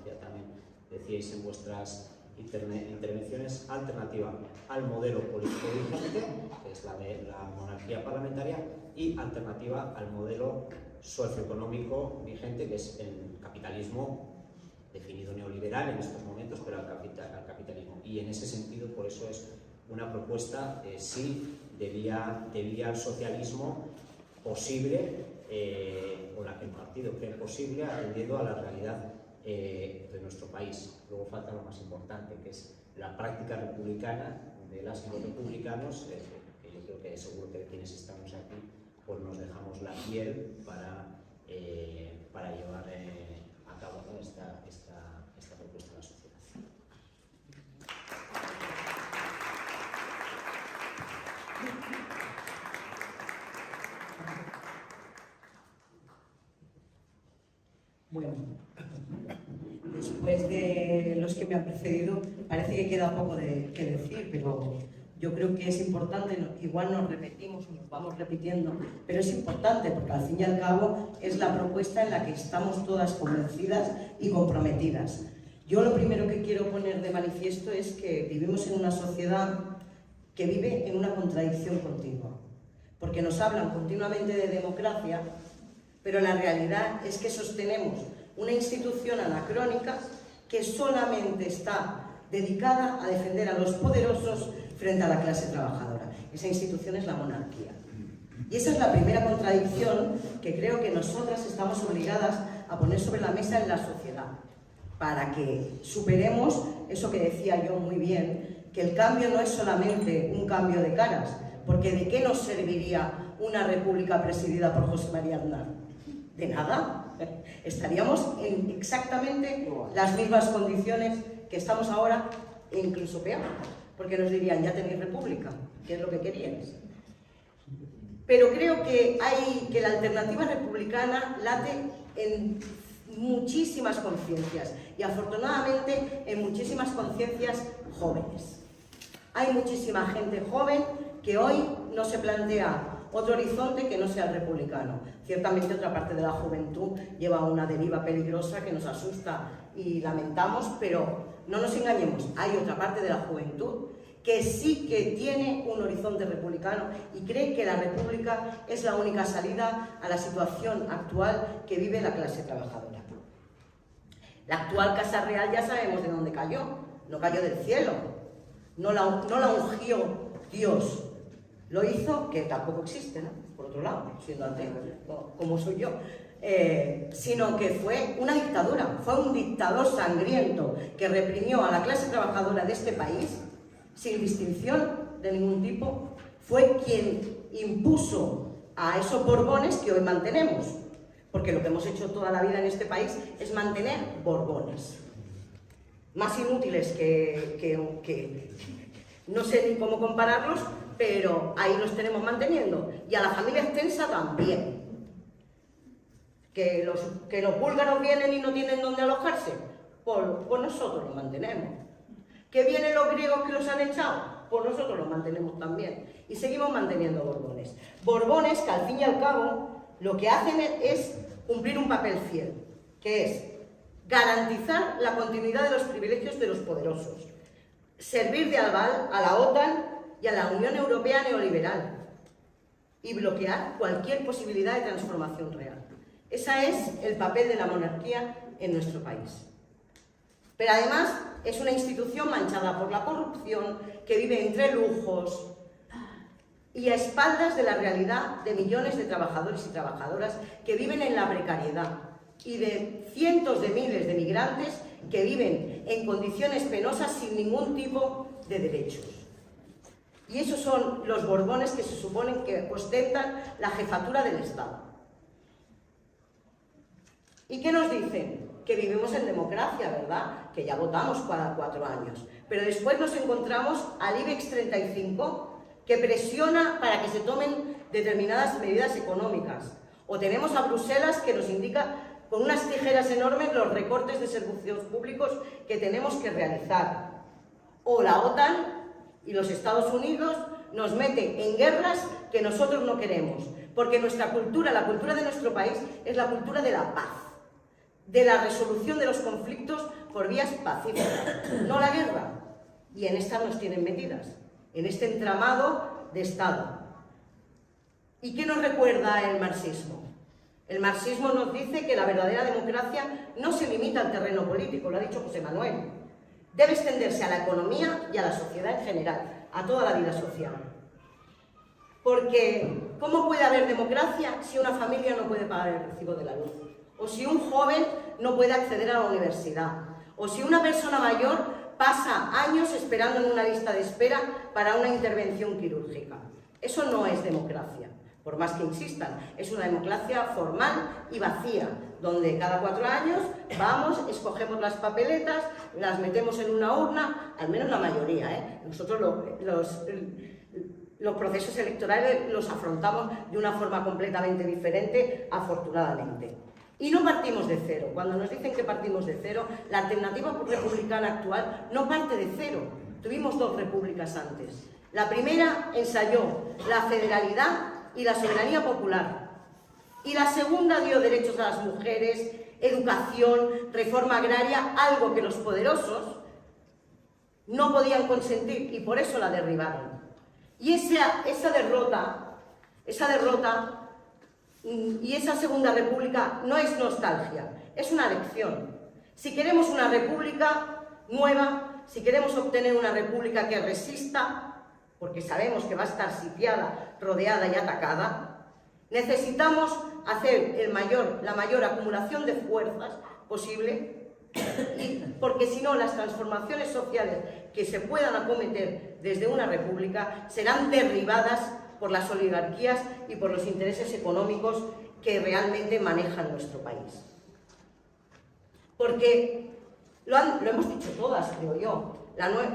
decíais en vuestras intervenciones, alternativa al modelo político vigente, que es la de la monarquía parlamentaria, y alternativa al modelo socioeconómico vigente, que es el capitalismo definido neoliberal en estos momentos, pero al capitalismo. Y en ese sentido, por eso es una propuesta, sí, de vía al socialismo posible, o la que el partido cree posible, atendiendo a la realidad de nuestro país. Luego falta lo más importante, que es la práctica republicana de las y los republicanos, que yo creo que seguro que quienes estamos aquí pues nos dejamos la piel para llevar a cabo, ¿no?, esta propuesta de la sociedad. Bueno, después de los que me han precedido, parece que queda poco que decir, pero yo creo que es importante, igual nos repetimos o nos vamos repitiendo, pero es importante porque al fin y al cabo es la propuesta en la que estamos todas convencidas y comprometidas. Yo lo primero que quiero poner de manifiesto es que vivimos en una sociedad que vive en una contradicción continua, porque nos hablan continuamente de democracia, pero la realidad es que sostenemos una institución anacrónica que solamente está dedicada a defender a los poderosos frente a la clase trabajadora. Esa institución es la monarquía. Y esa es la primera contradicción que creo que nosotras estamos obligadas a poner sobre la mesa en la sociedad, para que superemos eso que decía yo muy bien, que el cambio no es solamente un cambio de caras, porque ¿de qué nos serviría una república presidida por José María Aznar? De nada. Estaríamos en exactamente las mismas condiciones que estamos ahora, e incluso peor, porque nos dirían, ya tenéis república, que es lo que queríais. Pero creo que la alternativa republicana late en muchísimas conciencias, y afortunadamente en muchísimas conciencias jóvenes. Hay muchísima gente joven que hoy no se plantea otro horizonte que no sea el republicano. Ciertamente otra parte de la juventud lleva una deriva peligrosa que nos asusta y lamentamos, pero no nos engañemos, hay otra parte de la juventud que sí que tiene un horizonte republicano y cree que la república es la única salida a la situación actual que vive la clase trabajadora. La actual Casa Real ya sabemos de dónde cayó, no cayó del cielo, no la ungió Dios. Lo hizo, que tampoco existe, ¿no?, por otro lado, siendo ateo, como soy yo, sino que fue una dictadura, fue un dictador sangriento que reprimió a la clase trabajadora de este país, sin distinción de ningún tipo. Fue quien impuso a esos Borbones que hoy mantenemos, porque lo que hemos hecho toda la vida en este país es mantener Borbones, más inútiles que no sé ni cómo compararlos, pero ahí los tenemos manteniendo. Y a la familia extensa también. Que los búlgaros vienen y no tienen dónde alojarse, pues nosotros los mantenemos. Que vienen los griegos que los han echado, pues nosotros los mantenemos también. Y seguimos manteniendo Borbones. Borbones que al fin y al cabo lo que hacen es cumplir un papel fiel, que es garantizar la continuidad de los privilegios de los poderosos, servir de aval a la OTAN y a la Unión Europea neoliberal y bloquear cualquier posibilidad de transformación real. Ese es el papel de la monarquía en nuestro país. Pero además es una institución manchada por la corrupción, que vive entre lujos y a espaldas de la realidad de millones de trabajadores y trabajadoras que viven en la precariedad, y de cientos de miles de migrantes que viven en condiciones penosas sin ningún tipo de derechos. Y esos son los Borbones que se suponen que ostentan la jefatura del Estado. ¿Y qué nos dicen? Que vivimos en democracia, ¿verdad? Que ya votamos cada 4 años. Pero después nos encontramos al IBEX 35 que presiona para que se tomen determinadas medidas económicas. O tenemos a Bruselas que nos indica con unas tijeras enormes los recortes de servicios públicos que tenemos que realizar. O la OTAN y los Estados Unidos nos meten en guerras que nosotros no queremos. Porque nuestra cultura, la cultura de nuestro país, es la cultura de la paz, de la resolución de los conflictos por vías pacíficas, no la guerra. Y en estas nos tienen metidas, en este entramado de Estado. ¿Y qué nos recuerda el marxismo? El marxismo nos dice que la verdadera democracia no se limita al terreno político, lo ha dicho José Manuel. Debe extenderse a la economía y a la sociedad en general, a toda la vida social. Porque, ¿cómo puede haber democracia si una familia no puede pagar el recibo de la luz? O si un joven no puede acceder a la universidad? O si una persona mayor pasa años esperando en una lista de espera para una intervención quirúrgica. Eso no es democracia, por más que insistan. Es una democracia formal y vacía, donde cada 4 años vamos, escogemos las papeletas, las metemos en una urna, al menos la mayoría, ¿eh? Nosotros los procesos electorales los afrontamos de una forma completamente diferente, afortunadamente. Y no partimos de cero. Cuando nos dicen que partimos de cero, la alternativa republicana actual no parte de cero. Tuvimos 2 repúblicas antes. La primera ensayó la federalidad y la soberanía popular. Y la segunda dio derechos a las mujeres, educación, reforma agraria, algo que los poderosos no podían consentir y por eso la derribaron. Y esa derrota y esa segunda república no es nostalgia, es una lección. Si queremos una república nueva, si queremos obtener una república que resista, porque sabemos que va a estar sitiada, rodeada y atacada, necesitamos hacer la mayor acumulación de fuerzas posible, porque si no las transformaciones sociales que se puedan acometer desde una república serán derribadas por las oligarquías y por los intereses económicos que realmente manejan nuestro país. Porque lo hemos dicho todas, creo yo,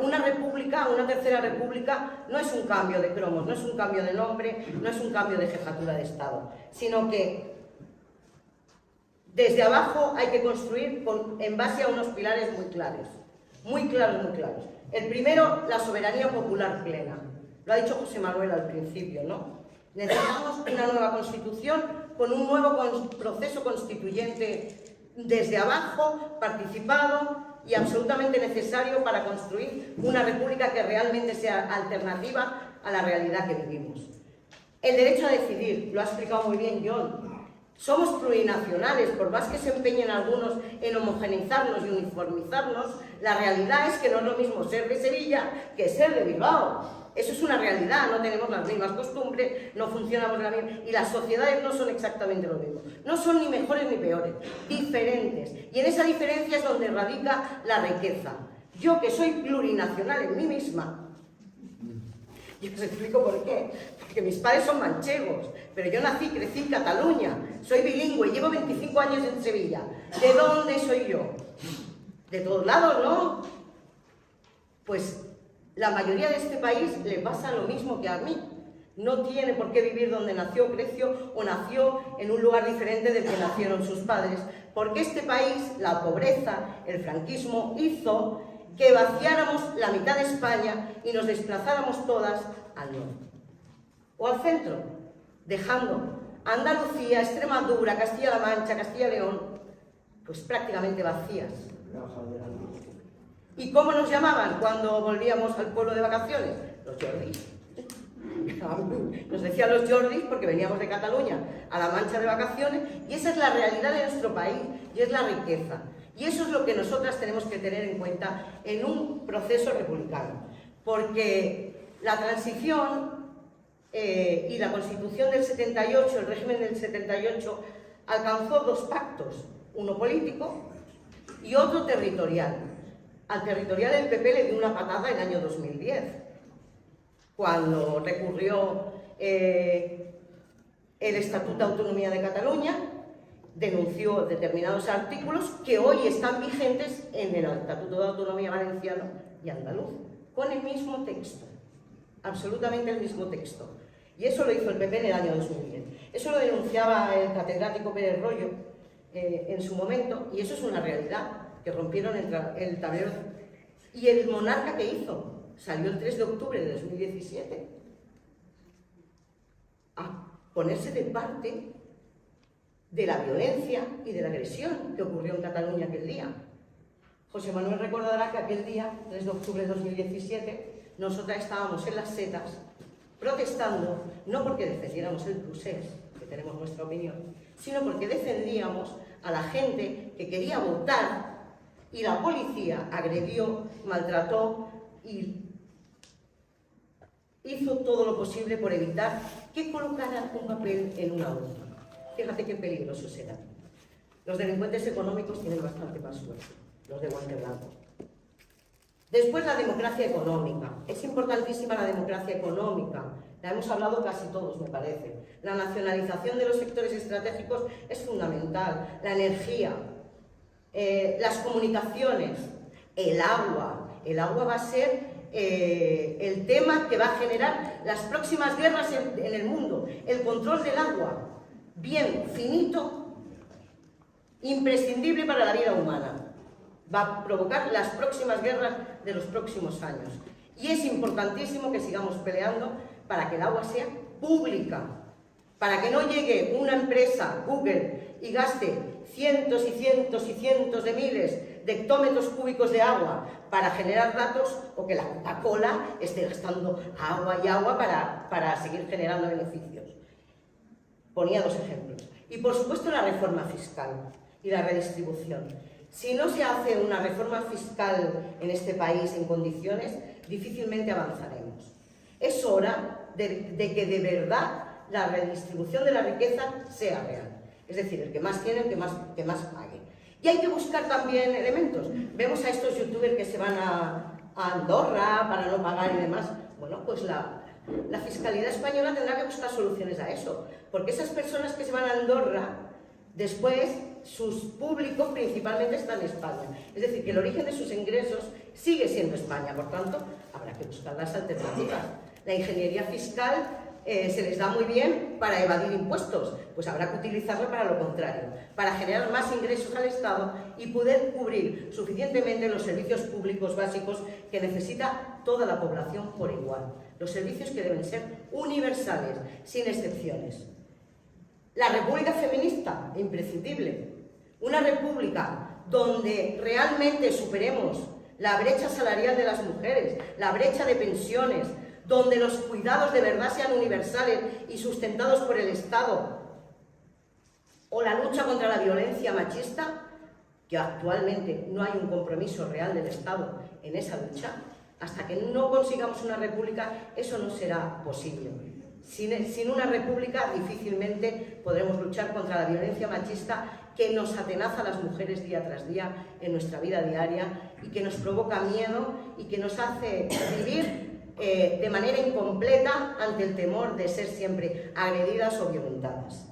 una república, una tercera república, no es un cambio de cromos, no es un cambio de nombre, no es un cambio de jefatura de Estado, sino que desde abajo hay que construir en base a unos pilares muy claros, muy claros, muy claros. El primero, la soberanía popular plena. Lo ha dicho José Manuel al principio, ¿no? Necesitamos una nueva Constitución con un nuevo proceso constituyente desde abajo, participado y absolutamente necesario para construir una república que realmente sea alternativa a la realidad que vivimos. El derecho a decidir, lo ha explicado muy bien John. Somos plurinacionales, por más que se empeñen algunos en homogeneizarnos y uniformizarnos, la realidad es que no es lo mismo ser de Sevilla que ser de Bilbao. Eso es una realidad, no tenemos las mismas costumbres, no funcionamos de la misma... Y las sociedades no son exactamente lo mismo. No son ni mejores ni peores, diferentes. Y en esa diferencia es donde radica la riqueza. Yo, que soy plurinacional en mí misma, y os explico por qué. Porque mis padres son manchegos, pero yo nací y crecí en Cataluña, soy bilingüe, llevo 25 años en Sevilla. ¿De dónde soy yo? De todos lados, ¿no? Pues la mayoría de este país le pasa lo mismo que a mí. No tiene por qué vivir donde nació, creció o nació en un lugar diferente del que nacieron sus padres, porque este país, la pobreza, el franquismo, hizo que vaciáramos la mitad de España y nos desplazáramos todas al norte o al centro, dejando Andalucía, Extremadura, Castilla-La Mancha, Castilla-León, pues prácticamente vacías. ¿Y cómo nos llamaban cuando volvíamos al pueblo de vacaciones? Los Jordis. Nos decían los Jordis porque veníamos de Cataluña a La Mancha de vacaciones, y esa es la realidad de nuestro país y es la riqueza. Y eso es lo que nosotras tenemos que tener en cuenta en un proceso republicano, porque la transición y la Constitución del 78, el régimen del 78, alcanzó 2 pactos, uno político y otro territorial. Al territorial el PP le dio una patada el año 2010, cuando recurrió el Estatuto de Autonomía de Cataluña, denunció determinados artículos que hoy están vigentes en el Estatuto de Autonomía Valenciano y Andaluz, con el mismo texto, absolutamente el mismo texto. Y eso lo hizo el PP en el año 2010. Eso lo denunciaba el catedrático Pérez Royo en su momento, y eso es una realidad, que rompieron el tablero. ¿Y el monarca qué hizo? Salió el 3 de octubre de 2017 a ponerse de parte de la violencia y de la agresión que ocurrió en Cataluña aquel día. José Manuel recordará que aquel día, 3 de octubre de 2017, nosotras estábamos en las setas protestando, no porque defendiéramos el procés, que tenemos nuestra opinión, sino porque defendíamos a la gente que quería votar y la policía agredió, maltrató y hizo todo lo posible por evitar que colocaran un papel en una urna. Fíjate qué peligroso será. Los delincuentes económicos tienen bastante más suerte, los de guante blanco. Después, la democracia económica. Es importantísima la democracia económica. La hemos hablado casi todos, me parece. La nacionalización de los sectores estratégicos es fundamental. La energía, las comunicaciones, el agua. El agua va a ser el tema que va a generar las próximas guerras en el mundo. El control del agua, bien finito, imprescindible para la vida humana. Va a provocar las próximas guerras de los próximos años. Y es importantísimo que sigamos peleando para que el agua sea pública, para que no llegue una empresa, Google, y gaste cientos y cientos y cientos de miles de hectómetros cúbicos de agua para generar datos, o que la Coca-Cola esté gastando agua y agua para seguir generando beneficios. Ponía dos ejemplos. Y por supuesto la reforma fiscal y la redistribución. Si no se hace una reforma fiscal en este país en condiciones, difícilmente avanzaremos. Es hora de que de verdad la redistribución de la riqueza sea real. Es decir, el que más tiene, el que más pague. Y hay que buscar también elementos. Vemos a estos youtubers que se van a Andorra para no pagar y demás. Bueno, pues la fiscalidad española tendrá que buscar soluciones a eso. Porque esas personas que se van a Andorra, después sus públicos principalmente están en España. Es decir, que el origen de sus ingresos sigue siendo España. Por tanto, habrá que buscar las alternativas. La ingeniería fiscal se les da muy bien para evadir impuestos, pues habrá que utilizarla para lo contrario, para generar más ingresos al Estado y poder cubrir suficientemente los servicios públicos básicos que necesita toda la población por igual. Los servicios que deben ser universales, sin excepciones. La república feminista, imprescindible. Una república donde realmente superemos la brecha salarial de las mujeres, la brecha de pensiones, donde los cuidados de verdad sean universales y sustentados por el Estado, o la lucha contra la violencia machista, que actualmente no hay un compromiso real del Estado en esa lucha. Hasta que no consigamos una república, eso no será posible. Sin una república difícilmente podremos luchar contra la violencia machista que nos atenaza a las mujeres día tras día en nuestra vida diaria y que nos provoca miedo y que nos hace vivir de manera incompleta ante el temor de ser siempre agredidas o violentadas.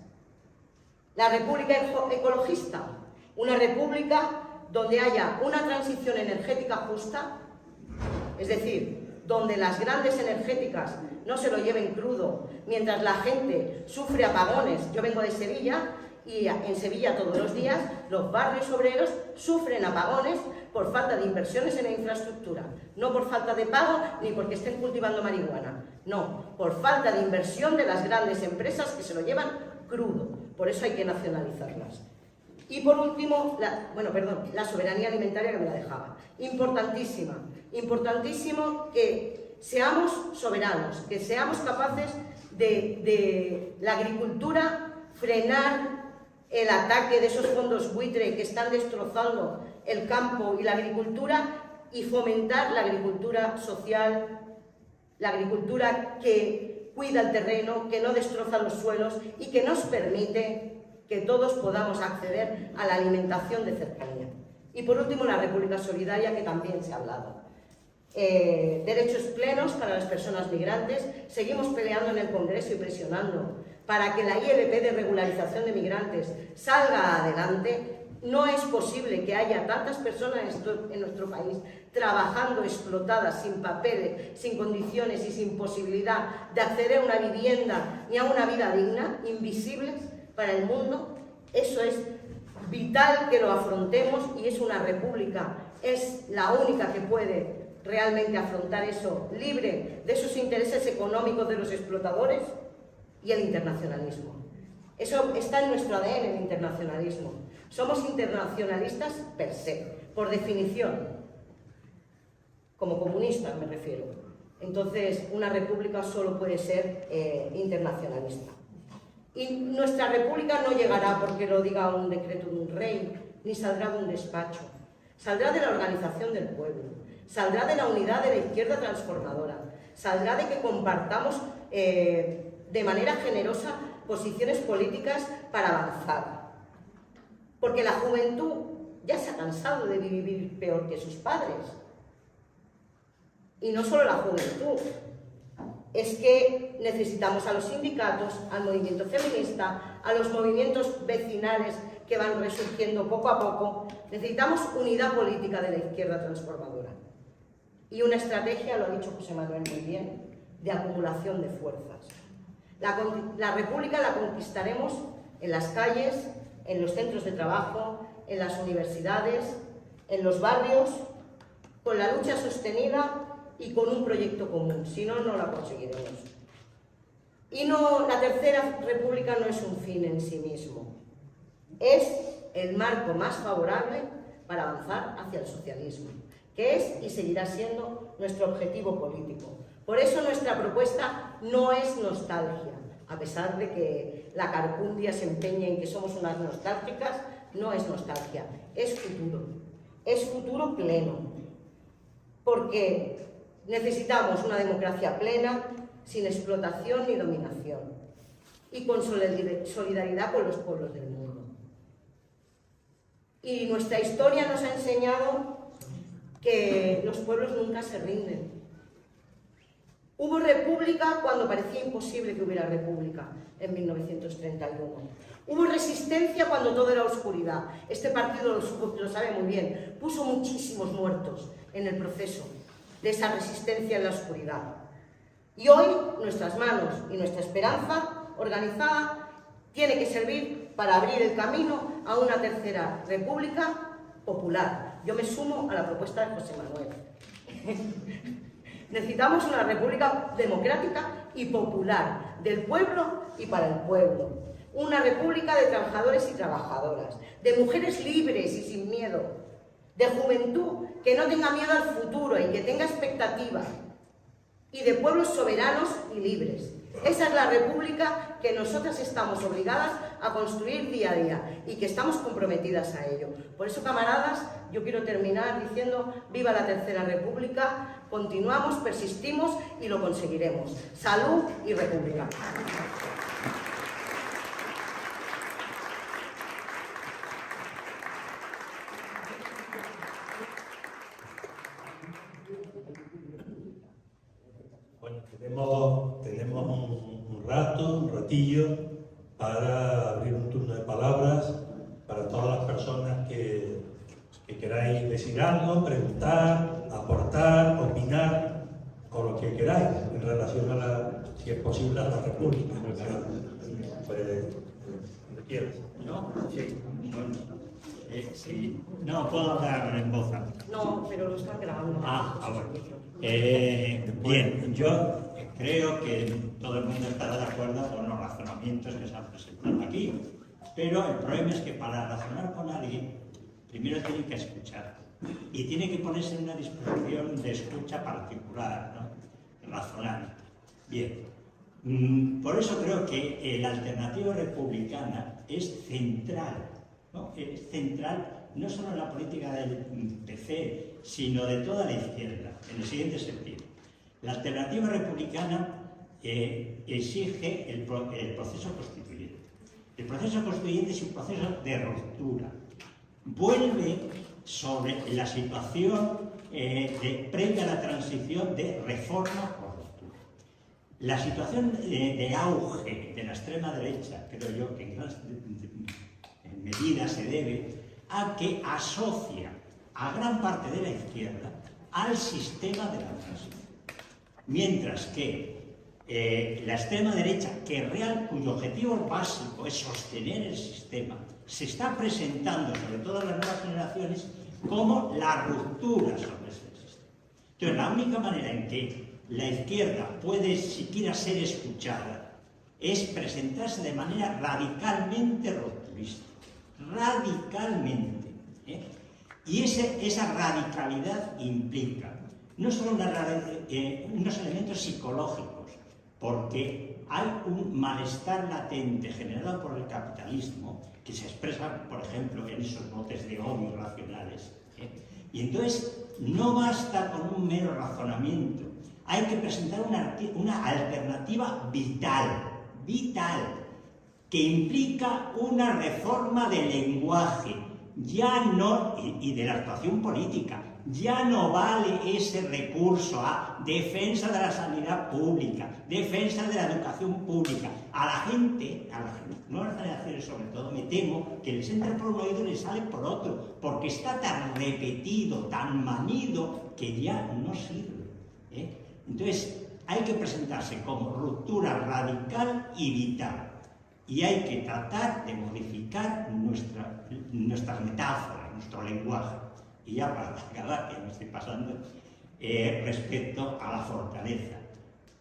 La república ecologista, una república donde haya una transición energética justa, es decir, donde las grandes energéticas no se lo lleven crudo, mientras la gente sufre apagones. Yo vengo de Sevilla y en Sevilla todos los días los barrios obreros sufren apagones por falta de inversiones en la infraestructura, no por falta de pago ni porque estén cultivando marihuana, no, por falta de inversión de las grandes empresas que se lo llevan crudo. Por eso hay que nacionalizarlas. Y por último, la soberanía alimentaria, que me la dejaba. Importantísima, importantísimo que seamos soberanos, que seamos capaces de la agricultura frenar el ataque de esos fondos buitre que están destrozando el campo y la agricultura, y fomentar la agricultura social, la agricultura que cuida el terreno, que no destroza los suelos y que nos permite que todos podamos acceder a la alimentación de cercanía. Y por último, la República Solidaria, que también se ha hablado. Derechos plenos para las personas migrantes. Seguimos peleando en el Congreso y presionando para que la ILP de regularización de migrantes salga adelante. No es posible que haya tantas personas en nuestro país trabajando explotadas, sin papeles, sin condiciones y sin posibilidad de acceder a una vivienda ni a una vida digna, invisibles para el mundo. Eso es vital que lo afrontemos, y es una república, es la única que puede realmente afrontar eso, libre de esos intereses económicos de los explotadores y el internacionalismo. Eso está en nuestro ADN, el internacionalismo. Somos internacionalistas per se, por definición, como comunistas me refiero. Entonces, una república solo puede ser internacionalista. Y nuestra república no llegará porque lo diga un decreto de un rey, ni saldrá de un despacho. Saldrá de la organización del pueblo, saldrá de la unidad de la izquierda transformadora, saldrá de que compartamos de manera generosa posiciones políticas para avanzar. Porque la juventud ya se ha cansado de vivir peor que sus padres. Y no solo la juventud, es que necesitamos a los sindicatos, al movimiento feminista, a los movimientos vecinales que van resurgiendo poco a poco. Necesitamos unidad política de la izquierda transformadora. Y una estrategia, lo ha dicho José Manuel muy bien, de acumulación de fuerzas. La república la conquistaremos en las calles, en los centros de trabajo, en las universidades, en los barrios, con la lucha sostenida y con un proyecto común, si no, no la conseguiremos. Y no, la tercera república no es un fin en sí mismo, es el marco más favorable para avanzar hacia el socialismo, que es y seguirá siendo nuestro objetivo político. Por eso nuestra propuesta no es nostalgia, a pesar de que la carcundia se empeñe en que somos unas nostálgicas, no es nostalgia, es futuro pleno, porque necesitamos una democracia plena, sin explotación ni dominación, y con solidaridad con los pueblos del mundo. Y nuestra historia nos ha enseñado que los pueblos nunca se rinden. Hubo república cuando parecía imposible que hubiera república, en 1931. Hubo resistencia cuando todo era oscuridad. Este partido lo sabe muy bien. Puso muchísimos muertos en el proceso de esa resistencia en la oscuridad. Y hoy nuestras manos y nuestra esperanza organizada tiene que servir para abrir el camino a una tercera república popular. Yo me sumo a la propuesta de José Manuel. Necesitamos una república democrática y popular, del pueblo y para el pueblo. Una república de trabajadores y trabajadoras, de mujeres libres y sin miedo, de juventud que no tenga miedo al futuro y que tenga expectativas, y de pueblos soberanos y libres. Esa es la república que nosotras estamos obligadas a construir día a día y que estamos comprometidas a ello. Por eso, camaradas, yo quiero terminar diciendo viva la tercera república, continuamos, persistimos y lo conseguiremos. Salud y república. Tenemos un ratillo para abrir un turno de palabras para todas las personas que queráis decir algo, preguntar, aportar, opinar, o lo que queráis en relación a si es posible, a la República. Pues, donde quieras. ¿No? Sí. Sí. No, puedo hablar en voz alta. No, pero lo están grabando. Bueno. Bien, yo creo que todo el mundo estará de acuerdo con los razonamientos que se han presentado aquí, pero el problema es que para razonar con alguien, primero tiene que escuchar y tiene que ponerse en una disposición de escucha particular, ¿no? Razonable. Bien, por eso creo que la alternativa republicana es central, ¿no? Es central no solo en la política del PC, sino de toda la izquierda, en el siguiente sentido. La alternativa republicana exige el proceso constituyente. El proceso constituyente es un proceso de ruptura. Vuelve sobre la situación previa a la transición de reforma por ruptura. La situación de auge de la extrema derecha, creo yo, que en medida se debe a que asocia a gran parte de la izquierda al sistema de la transición. Mientras que la extrema derecha, cuyo objetivo básico es sostener el sistema, se está presentando, sobre todo en las nuevas generaciones, como la ruptura sobre ese sistema. Entonces, la única manera en que la izquierda puede siquiera ser escuchada es presentarse de manera radicalmente rupturista. Radicalmente. Y esa radicalidad implica no solo unos elementos psicológicos, porque hay un malestar latente generado por el capitalismo que se expresa, por ejemplo, en esos botes de odio racionales. Y entonces no basta con un mero razonamiento, hay que presentar una alternativa vital, que implica una reforma del lenguaje, ya no, y de la actuación política. Ya no vale ese recurso a defensa de la sanidad pública, defensa de la educación pública. A la gente, nuevas generaciones sobre todo, me temo que les entra por un oído y les sale por otro, porque está tan repetido, tan manido, que ya no sirve. Entonces, hay que presentarse como ruptura radical y vital. Y hay que tratar de modificar nuestras metáforas, nuestro lenguaje. Y ya para acabar, que me estoy pasando, respecto a la fortaleza.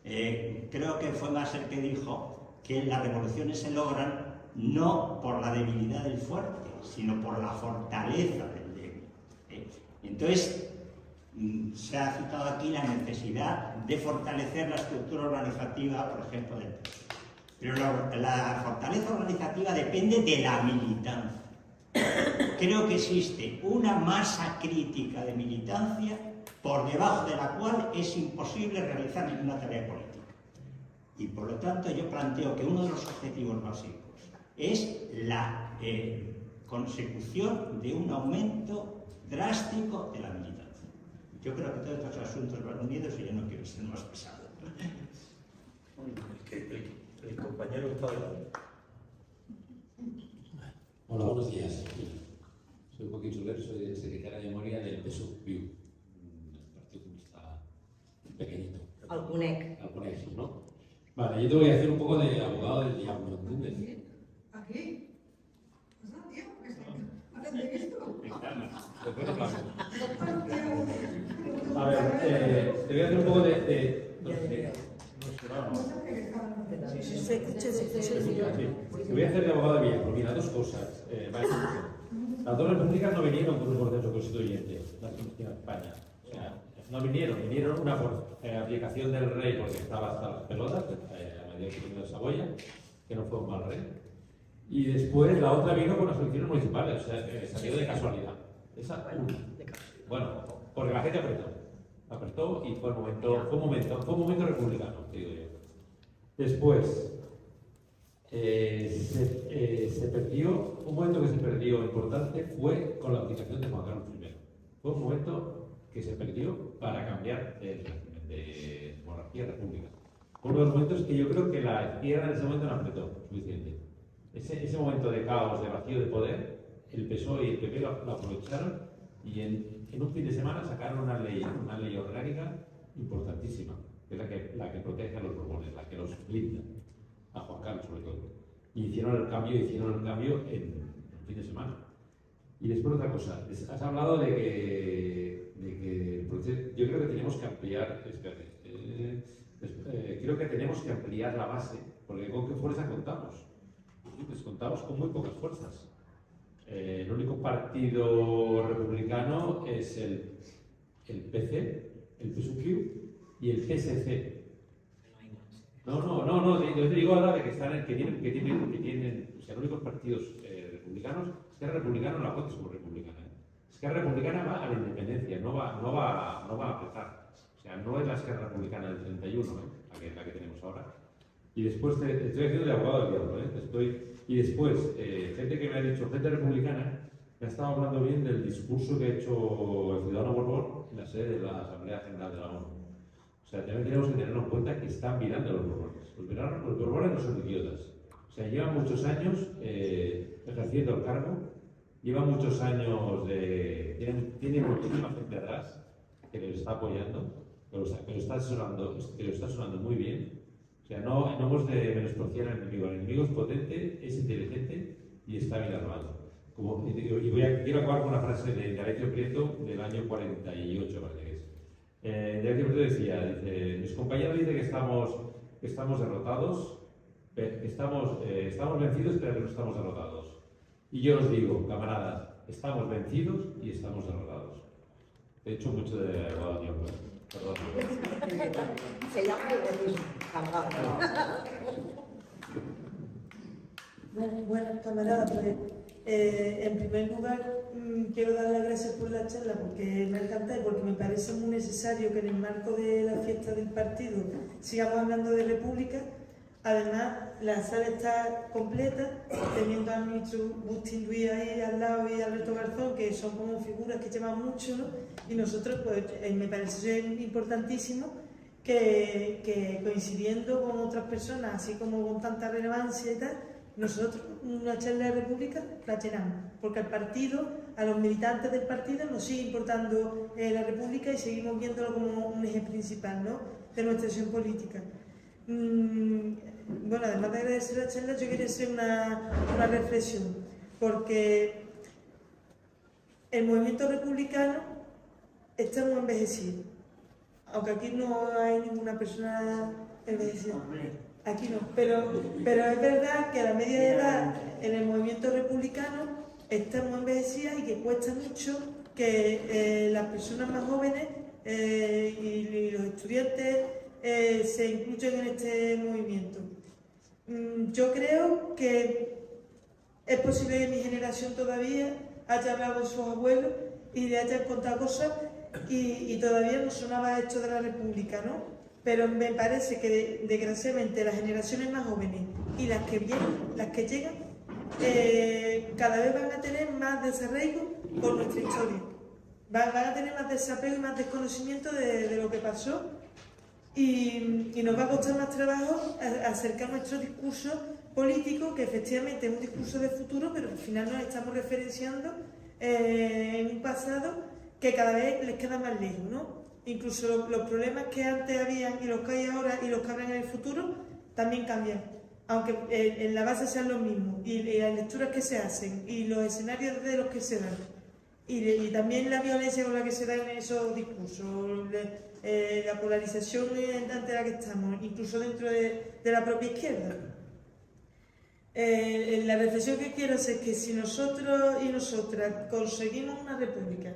Creo que fue Marx el que dijo que las revoluciones se logran no por la debilidad del fuerte, sino por la fortaleza del débil. Entonces, se ha citado aquí la necesidad de fortalecer la estructura organizativa, por ejemplo, del PSOE. Pero la fortaleza organizativa depende de la militancia. Creo que existe una masa crítica de militancia por debajo de la cual es imposible realizar ninguna tarea política. Y por lo tanto yo planteo que uno de los objetivos básicos es la consecución de un aumento drástico de la militancia. Yo creo que todos estos asuntos van unidos y yo no quiero ser más pesado. El compañero que está delante. Hola, buenos días. Soy Joaquín Soler, soy secretaria de memoria del PSUV, el Partido Comunista pequeñito. Alcunec. Alcunec, ¿no? Vale, yo te voy a hacer un poco de abogado del diablo, ¿entiendes? ¿Aquí? Pues no, tío, ¿hacen de esto? A ver, te voy a hacer un poco de te voy a hacer de abogado de viejo. Mira, dos cosas. Las dos repúblicas no vinieron por un proceso constituyente, la Constitución de España. O sea, no vinieron una por aplicación del rey porque estaba hasta las pelotas, a medida que de Saboya, que no fue un mal rey. Y después la otra vino con las elecciones municipales, o sea, salió de casualidad. Esa una. Bueno, porque la gente apretó y fue un momento republicano, digo yo. Después, se perdió, un momento que se perdió importante fue con la abdicación de Juan Carlos I. Fue un momento que se perdió para cambiar de monarquía a república. Fue uno de los momentos que yo creo que la izquierda en ese momento no apretó suficiente. Ese momento de caos, de vacío de poder, el PSOE y el PP lo aprovecharon y en un fin de semana sacaron una ley orgánica importantísima, que es la que protege a los Borbones, la que los blinda, a Juan Carlos sobre todo. Y hicieron el cambio en un fin de semana. Y después otra cosa, has hablado de que el proceso, yo creo que tenemos que ampliar, creo que tenemos que ampliar la base, porque ¿con qué fuerza contamos? Pues contamos con muy pocas fuerzas. El único partido republicano es el PC, el PSUV y el PSC. No, yo te digo ahora de que tienen, o sea, los únicos partidos republicanos, Esquerra Republicana no la cuentes como republicana. Esquerra Republicana va a la independencia, no va a apretar. O sea, no es la Esquerra Republicana del 31, la que tenemos ahora. Y después estoy haciendo de abogado del diablo, y después, gente que me ha dicho, gente republicana, me ha estado hablando bien del discurso que ha hecho el ciudadano Borbón en la sede de la Asamblea General de la ONU. O sea, también tenemos que tener en cuenta que están mirando a los Borbones. Los Borbones no son idiotas. O sea, llevan muchos años ejerciendo el cargo, llevan muchos años tienen muchísima gente atrás que les está apoyando, que lo está asesorando muy bien. O sea, no hemos de menospreciar al enemigo. El enemigo es potente, es inteligente y está bien armado. Quiero acabar con una frase de Alessio Prieto del año 48, parece que es. Alessio Prieto decía, mis compañeros dicen que estamos derrotados, estamos vencidos, pero que no estamos derrotados. Y yo os digo, camaradas, estamos vencidos y estamos derrotados. He hecho mucho de abogado tiempo. Perdón. Se llama egoísmo, cargado. Buenas camaradas, pues, en primer lugar quiero dar las gracias por la charla porque me encanta y porque me parece muy necesario que en el marco de la fiesta del partido sigamos hablando de república. Además, la sala está completa, teniendo al ministro Agustín Luis ahí al lado y a Alberto Garzón, que son como figuras que llevan mucho, ¿no? Y nosotros, pues, me parece importantísimo que coincidiendo con otras personas, así como con tanta relevancia y tal, nosotros una charla de república la llenamos, porque al partido, a los militantes del partido nos sigue importando la república y seguimos viéndolo como un eje principal, ¿no?, de nuestra acción política. Bueno, además de agradecer la charla, yo quería hacer una reflexión, porque el movimiento republicano está muy envejecido, aunque aquí no hay ninguna persona envejecida. Aquí no, pero es verdad que la media de edad en el movimiento republicano está muy envejecida y que cuesta mucho que las personas más jóvenes y los estudiantes se incluyan en este movimiento. Yo creo que es posible que mi generación todavía haya hablado con sus abuelos y le hayan contado cosas y todavía no sonaba esto de la república, ¿no? Pero me parece que desgraciadamente las generaciones más jóvenes y las que vienen, las que llegan, cada vez van a tener más desarraigo con nuestra historia. Van a tener más desapego y más desconocimiento de lo que pasó y nos va a costar más trabajo acercar nuestro discurso político, que efectivamente es un discurso de futuro, pero al final nos estamos referenciando en un pasado que cada vez les queda más lejos, ¿no? Incluso los problemas que antes habían y los que hay ahora y los que habrán en el futuro también cambian, aunque en la base sean los mismos, y las lecturas que se hacen y los escenarios de los que se dan, y también la violencia con la que se dan en esos discursos, la polarización ante la que estamos, incluso dentro de la propia izquierda. La reflexión que quiero hacer es que si nosotros y nosotras conseguimos una república,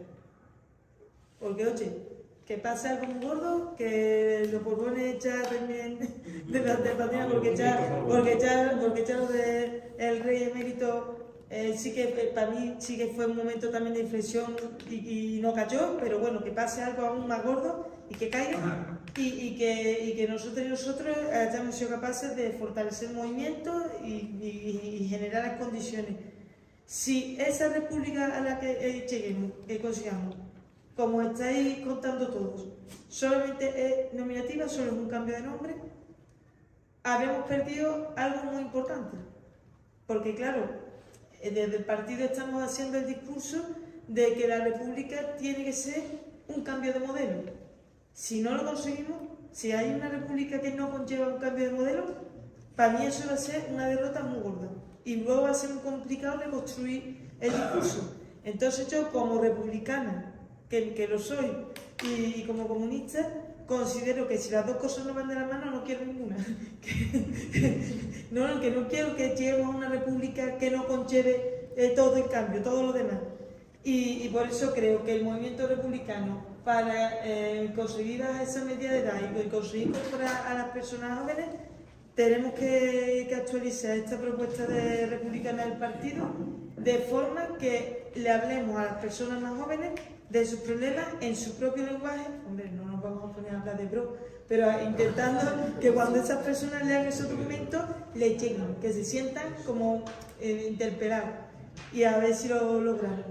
porque oye, que pasa algo muy gordo, que los Borbones ya también de Patina, porque ya lo del rey emérito sí que para mí sí que fue un momento también de inflexión y no cayó, pero bueno, que pase algo aún más gordo y que caiga y que nosotros y nosotros hayamos sido capaces de fortalecer el movimiento y generar las condiciones. Si esa república a la que lleguemos, que consigamos, como estáis contando todos, solamente es nominativa, solo es un cambio de nombre, habremos perdido algo muy importante. Porque claro, desde el partido estamos haciendo el discurso de que la república tiene que ser un cambio de modelo. Si no lo conseguimos, si hay una república que no conlleva un cambio de modelo, para mí eso va a ser una derrota muy gorda. Y luego va a ser muy complicado reconstruir el discurso. Entonces yo, como republicana, que lo soy, y como comunista, considero que si las dos cosas no van de la mano, no quiero ninguna. Que no quiero que lleguemos a una república que no conlleve todo el cambio, todo lo demás. Y por eso creo que el movimiento republicano, para conseguir esa media de edad y conseguir incorporar a las personas jóvenes, tenemos que actualizar esta propuesta de republicana del partido de forma que le hablemos a las personas más jóvenes de sus problemas en su propio lenguaje. Hombre, no nos vamos a poner a hablar de bro, pero intentando que cuando esas personas lean esos documentos les lleguen, que se sientan como interpelados, y a ver si lo logramos.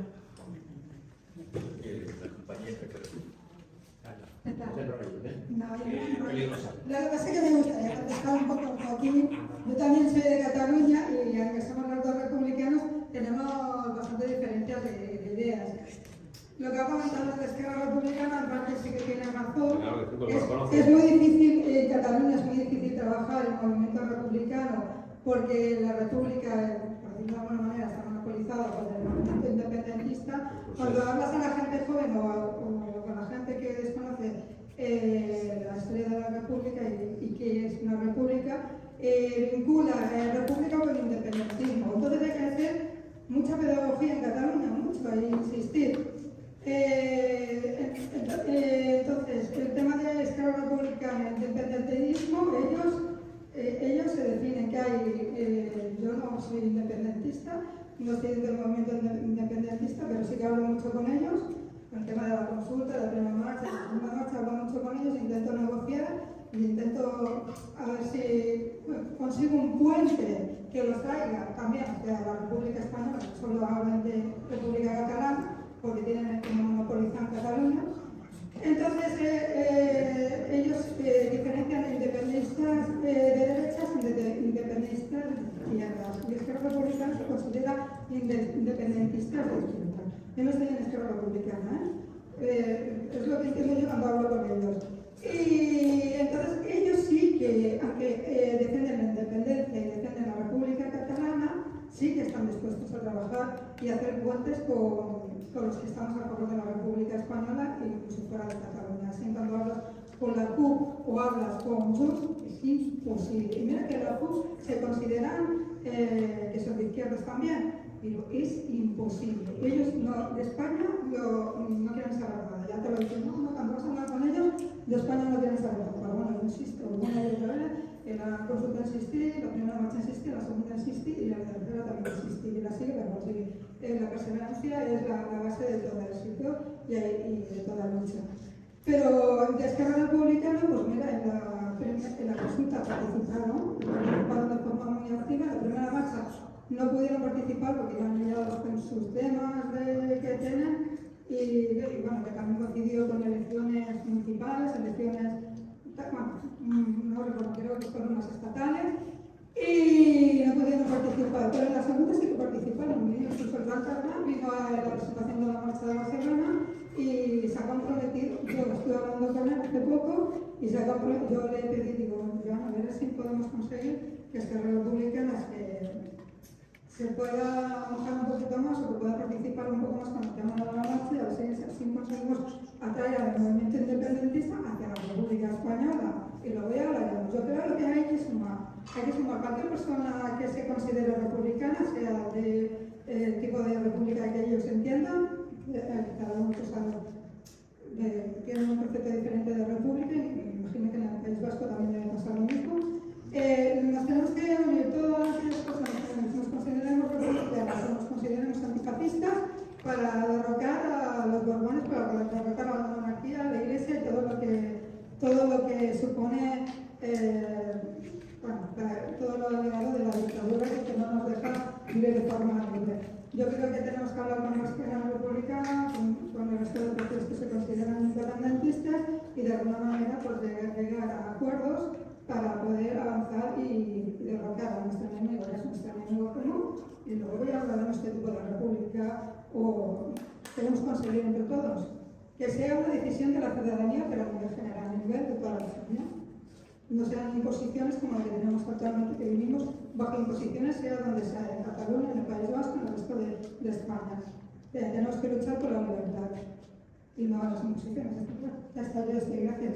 Lo que pasa es que me gustaría contestar un poco aquí. Yo también soy de Cataluña y aunque somos los dos republicanos, tenemos bastante diferencias de ideas. Lo que ha comentado de Esquerra Republicana, en parte sí que tiene razón. Es muy difícil, en Cataluña es muy difícil trabajar el movimiento republicano porque la república, por decirlo de alguna manera, está monopolizada por el movimiento independentista. Cuando hablas a la gente joven o con la gente que desconoce la historia de la república y que es una república, vincula república con el independentismo. Entonces hay que hacer mucha pedagogía en Cataluña, mucho, hay que insistir. Entonces, el tema no estoy del movimiento independentista, pero sí que hablo mucho con ellos, con el tema de la consulta, de la primera marcha, de la segunda marcha, hablo mucho con ellos, intento negociar e intento a ver si consigo un puente que los traiga también hacia la República Española, que solo hablan de República Catalana, porque tienen como monopolizan Cataluña. Entonces, ellos diferencian independentistas de derechas de independentistas de izquierdas. Y Esquerra Republicana se considera independentistas de izquierda. Yo no estoy en Esquerra Republicana, es lo que entiendo yo cuando hablo con ellos. Y entonces ellos sí que, aunque defienden la independencia y defienden la República Catalana, sí que están dispuestos a trabajar y hacer puentes con los que estamos a favor de la República Española e incluso fuera de Cataluña. Así cuando hablas con la CUP o hablas con Junts, es imposible. Y mira que la CUP se consideran que son de izquierdas también, pero es imposible. Ellos no, de España no quieren saber nada. Ya te lo dicen, no, cuando vas a hablar con ellos, de España no quieren saber nada. Pero bueno, yo insisto, una y otra vez, en la consulta insistí, la primera marcha insistí, la segunda insistí y la tercera también insistí. Y la sigue, pero sigue. La perseverancia es la base de todo éxito y de toda lucha. Pero de Esquerra Republicana, pues mira, en la consulta participaron, participaron de forma muy activa. En la primera marcha no pudieron participar porque ya han llegado con sus temas que tienen y bueno, que también coincidió con elecciones municipales, elecciones, bueno, no recuerdo, creo que fueron unas estatales. Y no pudieron participar, pero en la segunda sí que participaron. Incluso el Gran Carnal vino a la presentación de la marcha de Barcelona y se ha comprometido. Yo estuve hablando con él hace poco y yo le pedí, digo, Joan, a ver si podemos conseguir que Esquerra Republicana se pueda mojar un poquito más o que pueda participar un poco más con el tema de la marcha y a ver si así conseguimos atraer al movimiento independentista hacia la República Española. Y lo voy a hablar. Yo creo que hay que sumar. Hay que sumar cualquier persona que se considere republicana, sea del tipo de república que ellos entiendan, cada uno tiene un concepto diferente de república y me imagino que en el País Vasco también debe pasar lo mismo. Nos tenemos que unir todas aquellas personas que nos consideremos republicanas o nos consideremos antifascistas para derrocar a los borbones, para derrocar a la monarquía, a la iglesia y todo lo que supone todo lo legado de la dictadura que no nos deja vivir de forma libre. Yo creo que tenemos que hablar con la Esquerra Republicana, con el resto de partidos que se consideran independentistas y de alguna manera pues, llegar a acuerdos para poder avanzar y derrocar a nuestro enemigo, que es nuestro enemigo común, y luego voy a hablar de nuestro tipo de república o queremos conseguir entre todos. Que sea una decisión de la ciudadanía, pero a nivel general, a nivel de toda la ciudadanía. No sean imposiciones como la que tenemos actualmente, que vivimos bajo imposiciones, sea donde sea, en Cataluña, en el País Vasco, en el resto de España. Tenemos que luchar por la libertad y no a las imposiciones. Ya está, yo estoy, gracias.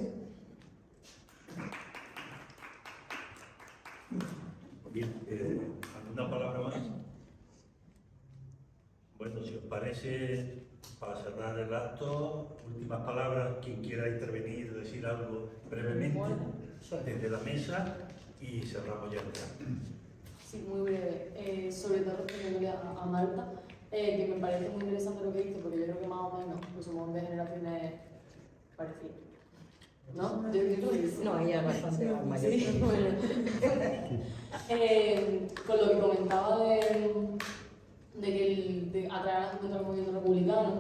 Bien, ¿alguna palabra más? Bueno, si os parece, para cerrar el acto, últimas palabras, quien quiera intervenir, decir algo brevemente desde la mesa y cerramos ya el acto. Sí, muy breve. Sobre todo respondiéndole a Marta, que me parece muy interesante lo que dice, porque yo creo que más o menos pues somos de generaciones parecidas. ¿No? Yo creo que sí. No, ella es bastante mayor. Sí, bueno. Con lo que comentaba de atraer a la gente al movimiento republicano,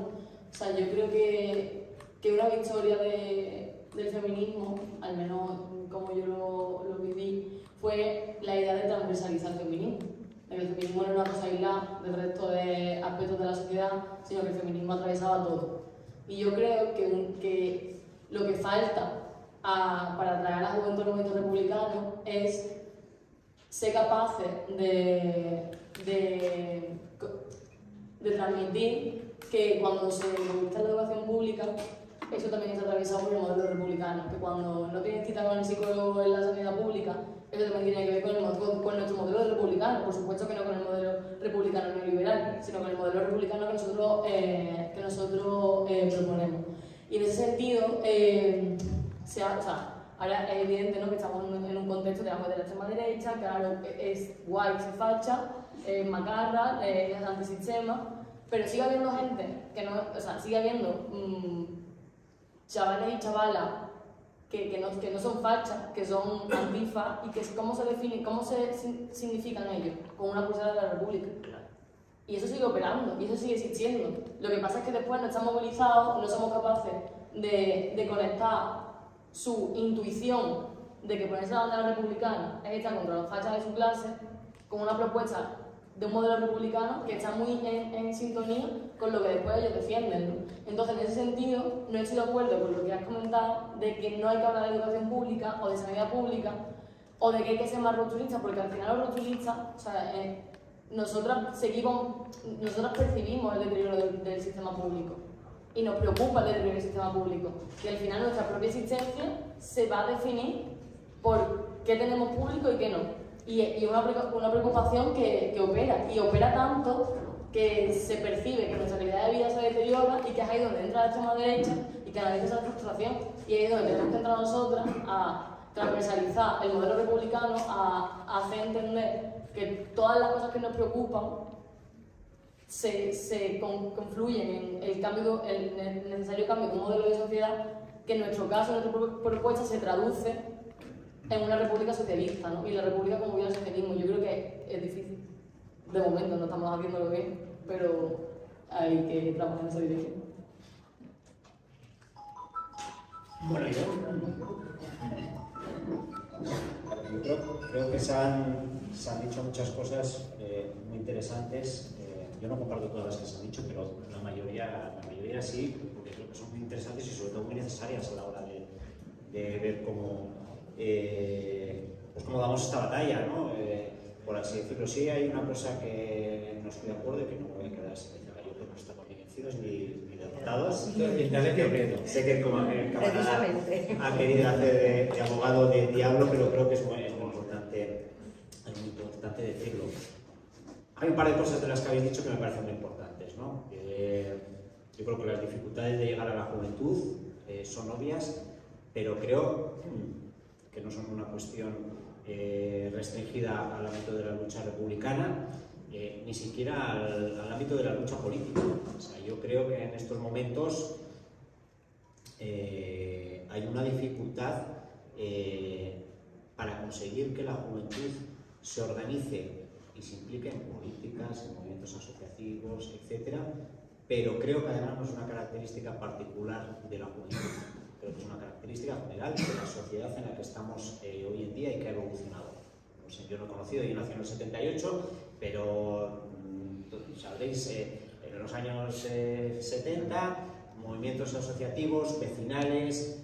o sea, yo creo que una victoria del feminismo, al menos como yo lo viví, fue la idea de transversalizar el feminismo. De que el feminismo no era una cosa aislada del resto de aspectos de la sociedad, sino que el feminismo atravesaba todo. Y yo creo que lo que falta para atraer a la juventud al movimiento republicano es ser capaces de transmitir que cuando se conquista la educación pública, eso también está atravesado por el modelo republicano, que cuando no tienes cita con el psicólogo en la sanidad pública, eso también tiene que ver con nuestro modelo republicano, por supuesto que no con el modelo republicano neoliberal, sino con el modelo republicano que nosotros proponemos. Y en ese sentido, Ahora es evidente, ¿no?, que estamos en un contexto de la extrema derecha, claro, es guay, se facha, es macarra, es antisistema, pero sigue habiendo gente que no, o sea, sigue habiendo chavales y chavalas que no son fachas, que son antifa, y que cómo se definen, cómo se significan ellos, con una pulsera de la República. Y eso sigue operando, y eso sigue existiendo. Lo que pasa es que después no estamos movilizados, no somos capaces de conectar su intuición de que ponerse la bandera republicana es estar contra los fachas de su clase, con una propuesta de un modelo republicano que está muy en sintonía con lo que después ellos defienden, ¿no? Entonces, en ese sentido, no estoy de acuerdo con lo que has comentado de que no hay que hablar de educación pública o de sanidad pública o de que hay que ser más rupturistas, porque al final los rupturistas, o sea, nosotras percibimos el deterioro del sistema público y nos preocupa el deterioro del sistema público, y al final nuestra propia existencia se va a definir por qué tenemos público y qué no. Y una preocupación que opera tanto que se percibe que nuestra calidad de vida se deteriora, y que es ahí donde entra la extrema derecha y que analiza esa frustración, y ahí es donde tenemos que entrar nosotras a transversalizar el modelo republicano, a hacer entender que todas las cosas que nos preocupan se confluyen en el necesario cambio de un modelo de sociedad, que en nuestro caso, en nuestra propuesta, se traduce en una república socialista, ¿no? Y la república como viene el socialismo. Yo creo que es difícil. De momento no estamos haciéndolo bien, pero hay que trabajar en esa dirección. Bueno, yo creo que se han dicho muchas cosas muy interesantes. Yo no comparto todas las que se han dicho, pero la mayoría sí, porque creo que son muy interesantes y sobre todo muy necesarias a la hora de ver pues cómo damos esta batalla, ¿no? Por así decirlo. Sí, hay una cosa que no estoy de acuerdo y que no voy a quedar sin decir. Yo creo que no estamos ni vencidos ni derrotados. Sé que como el camarada ha querido hacer de abogado de diablo, pero creo que es muy importante decirlo. Hay un par de cosas de las que habéis dicho que me parecen muy importantes, ¿no? Yo creo que las dificultades de llegar a la juventud son obvias, pero creo que no son una cuestión restringida al ámbito de la lucha republicana, ni siquiera al ámbito de la lucha política. O sea, yo creo que en estos momentos hay una dificultad para conseguir que la juventud se organice y se implique en políticas, en movimientos asociativos, etc. Pero creo que además no es una característica particular de la juventud. Creo que es una característica general de la sociedad en la que estamos hoy en día y que ha evolucionado. No sé, yo no he conocido, yo nací en el 78, pero sabréis, en los años 70, movimientos asociativos, vecinales,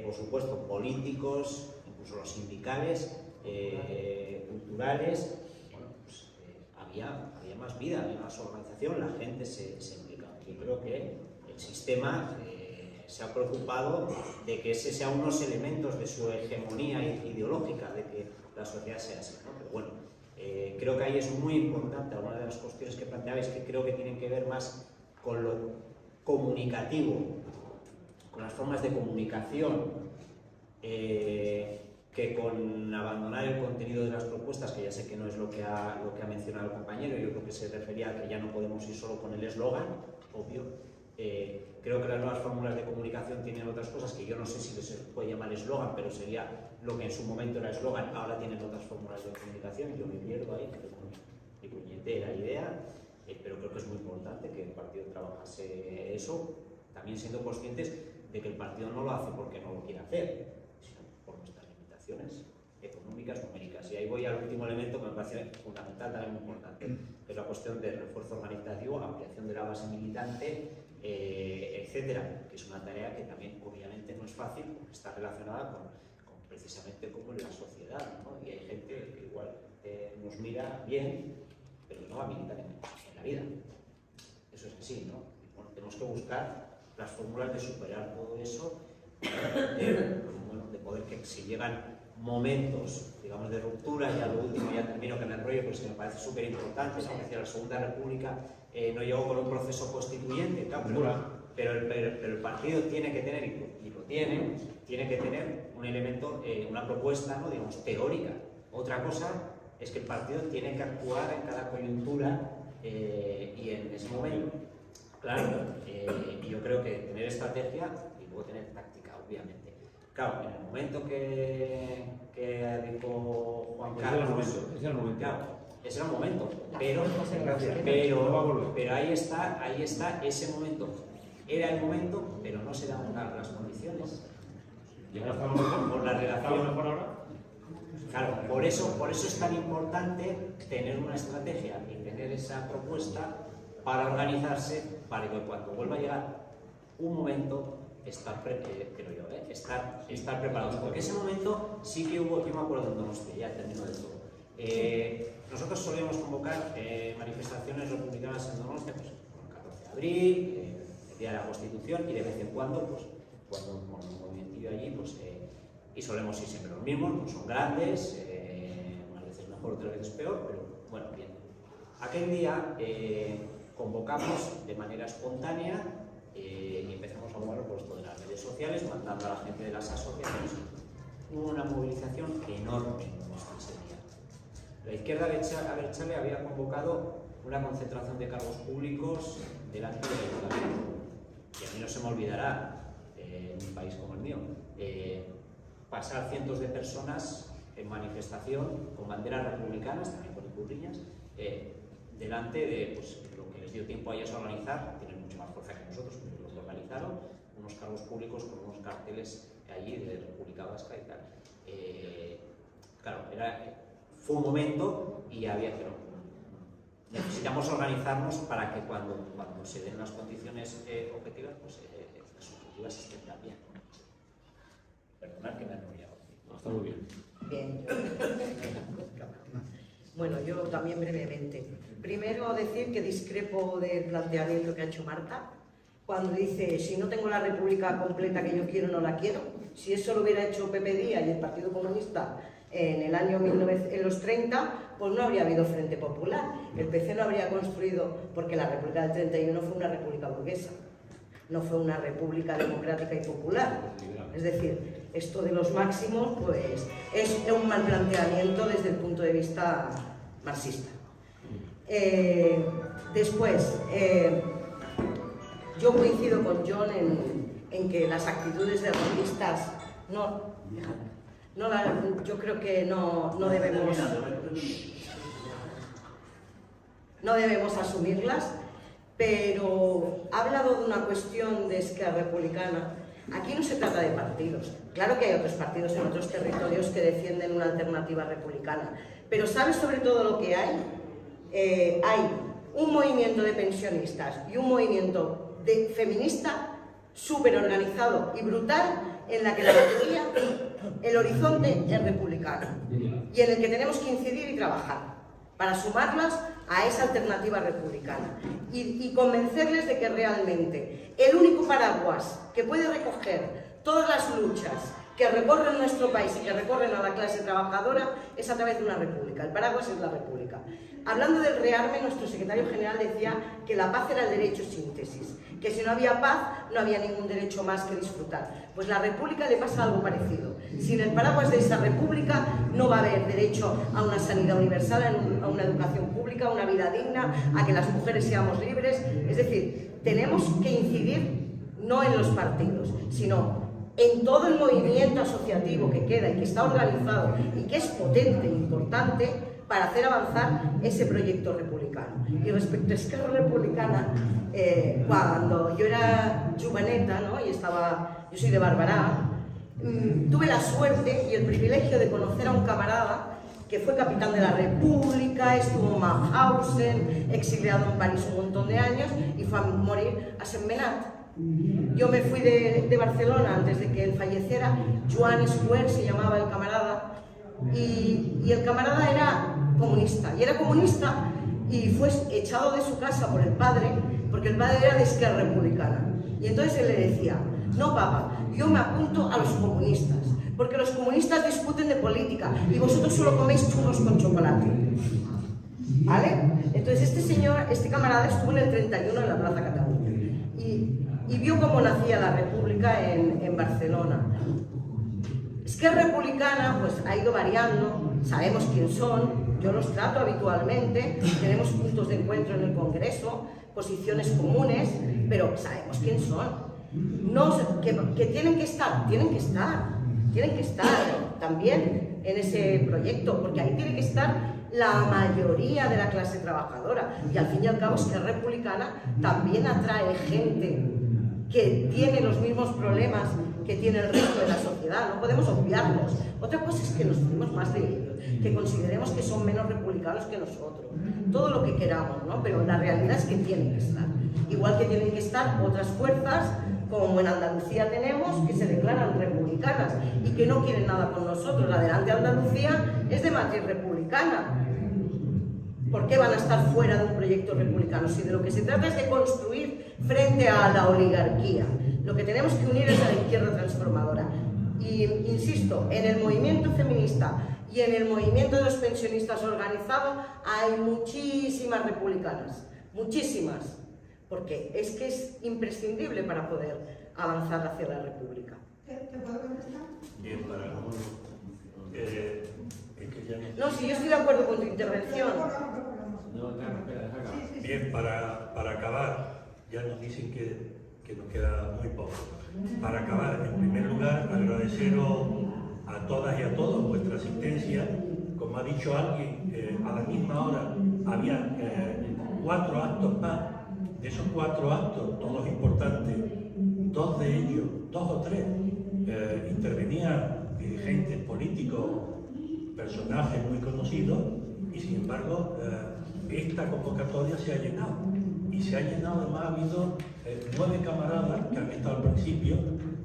por supuesto políticos, incluso los sindicales, culturales, bueno, pues, había más vida, había más organización, la gente se implica. Yo creo que el sistema se ha preocupado de que ese sea unos elementos de su hegemonía ideológica, de que la sociedad sea así, ¿no? Pero bueno, creo que ahí es muy importante algunas de las cuestiones que planteabais, que creo que tienen que ver más con lo comunicativo, con las formas de comunicación, que con abandonar el contenido de las propuestas, que ya sé que no es lo que ha mencionado el compañero. Yo creo que se refería a que ya no podemos ir solo con el eslogan, obvio. Creo que las nuevas fórmulas de comunicación tienen otras cosas que yo no sé si se puede llamar eslogan, pero sería lo que en su momento era eslogan, ahora tienen otras fórmulas de comunicación. Yo me pierdo ahí, que es muy puñetera idea, pero creo que es muy importante que el partido trabajase eso, también siendo conscientes de que el partido no lo hace porque no lo quiere hacer, sino por nuestras limitaciones económicas, numéricas. Y ahí voy al último elemento que me parece fundamental, también muy importante, que es la cuestión del refuerzo organizativo, ampliación de la base militante, etcétera, que es una tarea que también obviamente no es fácil, porque está relacionada con precisamente cómo es la sociedad, ¿no? Y hay gente que igual nos mira bien, pero no va a militar en la vida. Eso es así, ¿no? Bueno, tenemos que buscar las fórmulas de superar todo eso, de poder que si llegan momentos, digamos, de ruptura, ya lo último, ya termino que me enrollo, pues que me parece súper importante, ¿no? Es decir, la Segunda República no llegó con un proceso constituyente, claro, pero el partido tiene que tener, y lo tiene que tener un elemento, una propuesta, ¿no? digamos, teórica. Otra cosa es que el partido tiene que actuar en cada coyuntura y en ese momento. Claro, yo creo que tener estrategia y luego tener táctica, obviamente. Claro, en el momento que dijo Juan Carlos... Ese era el momento. Claro, ese era el momento, pero ahí está ese momento. Era el momento, pero no se daban las condiciones. ¿Y ahora estamos mejor? Por la relación. ¿Estamos mejor ahora? Claro, por eso es tan importante tener una estrategia y tener esa propuesta para organizarse, para que cuando vuelva a llegar un momento, estar preparados. Porque ese momento sí que hubo, yo me acuerdo en Donostia, ya termino de todo. Nosotros solíamos convocar manifestaciones republicanas en Donostia, pues, el 14 de abril, el Día de la Constitución, y de vez en cuando, pues, cuando con un movimientillo allí, pues, y solemos ir siempre los mismos, pues son grandes, unas veces mejor, otras veces peor, pero bueno, bien. Aquel día convocamos de manera espontánea y empezamos a mover por esto de las redes sociales, mandando a la gente de las asociaciones. Hubo una movilización enorme ese día. La izquierda abertzale había convocado una concentración de cargos públicos delante del ayuntamiento. Y a mí no se me olvidará, en un país como el mío, pasar cientos de personas en manifestación con banderas republicanas, también con curriñas, delante de pues, lo que les dio tiempo a ellos a organizar, tienen mucha más fuerza que nosotros, porque los organizaron, unos cargos públicos con unos carteles allí de República Vasca y tal. Claro, fue un momento y había que necesitamos organizarnos para que cuando se den las condiciones objetivas, pues las objetivas estén también. Perdonad que me he enrollado. No, está muy bien. Bien. Bueno, yo también brevemente. Primero decir que discrepo del planteamiento que ha hecho Marta, cuando dice, si no tengo la república completa que yo quiero, no la quiero. Si eso lo hubiera hecho Pepe Díaz y el Partido Comunista en el año en los 30, pues no habría habido Frente Popular. El PC no habría construido, porque la República del 31 fue una república burguesa, no fue una república democrática y popular. Es decir, esto de los máximos, pues es un mal planteamiento desde el punto de vista marxista. Después, yo coincido con John en que las actitudes derrotistas yo creo que no debemos asumirlas, pero ha hablado de una cuestión de Esquerra Republicana. Aquí no se trata de partidos. Claro que hay otros partidos en otros territorios que defienden una alternativa republicana, pero ¿sabes sobre todo lo que hay? Hay un movimiento de pensionistas y un movimiento feminista súper organizado y brutal, en la que la mayoría, el horizonte es republicano y en el que tenemos que incidir y trabajar para sumarlas a esa alternativa republicana y convencerles de que realmente el único paraguas que puede recoger todas las luchas que recorren nuestro país y que recorren a la clase trabajadora es a través de una república. El paraguas es la república. Hablando del rearme, nuestro secretario general decía que la paz era el derecho síntesis, que si no había paz no había ningún derecho más que disfrutar. Pues a la república le pasa algo parecido. Sin el paraguas de esa república no va a haber derecho a una sanidad universal, a una educación pública, a una vida digna, a que las mujeres seamos libres. Es decir, tenemos que incidir no en los partidos, sino en todo el movimiento asociativo que queda y que está organizado y que es potente e importante para hacer avanzar ese proyecto republicano. Y respecto a Esquerra Republicana, cuando yo era joveneta, ¿no? Yo soy de Barberá, tuve la suerte y el privilegio de conocer a un camarada que fue capitán de la República, estuvo en Mauthausen, exiliado en París un montón de años y fue a morir a Sentmenat. Yo me fui de Barcelona antes de que él falleciera. Joan Square se llamaba el camarada, y el camarada era comunista, y fue echado de su casa por el padre, porque el padre era de Esquerra Republicana. Y entonces él le decía, no papá, yo me apunto a los comunistas, porque los comunistas discuten de política y vosotros solo coméis churros con chocolate. ¿Vale? Entonces este camarada estuvo en el 31 en la Plaza Cataluña y vio cómo nacía la República en Barcelona. Esquerra Republicana pues, ha ido variando, sabemos quién son, yo los trato habitualmente, tenemos puntos de encuentro en el Congreso, posiciones comunes, pero sabemos quién son. No, que tienen que estar también en ese proyecto, porque ahí tiene que estar la mayoría de la clase trabajadora. Y al fin y al cabo, Esquerra Republicana también atrae gente que tiene los mismos problemas que tiene el resto de la sociedad, no podemos obviarlos. Otra cosa es que nos fiemos más de ellos, que consideremos que son menos republicanos que nosotros, todo lo que queramos, ¿no? Pero la realidad es que tienen que estar. Igual que tienen que estar otras fuerzas, como en Andalucía tenemos, que se declaran republicanas y que no quieren nada con nosotros. Adelante Andalucía es de matriz republicana. ¿Por qué van a estar fuera de un proyecto republicano? Si de lo que se trata es de construir frente a la oligarquía. Lo que tenemos que unir es a la izquierda transformadora. Y insisto, en el movimiento feminista y en el movimiento de los pensionistas organizado hay muchísimas republicanas, muchísimas, porque es que es imprescindible para poder avanzar hacia la república. ¿Te puedo contestar? Bien, para... No, si yo estoy de acuerdo con tu intervención. Bien, para acabar, ya nos dicen que nos queda muy poco. Para acabar, en primer lugar, agradeceros a todas y a todos vuestra asistencia. Como ha dicho alguien, a la misma hora había 4 actos más. De esos 4 actos, todos importantes, 2 de ellos, 2 o 3, intervenían dirigentes políticos, personajes muy conocidos, y sin embargo esta convocatoria se ha llenado, y se ha llenado. Además ha habido 9 camaradas que han estado al principio,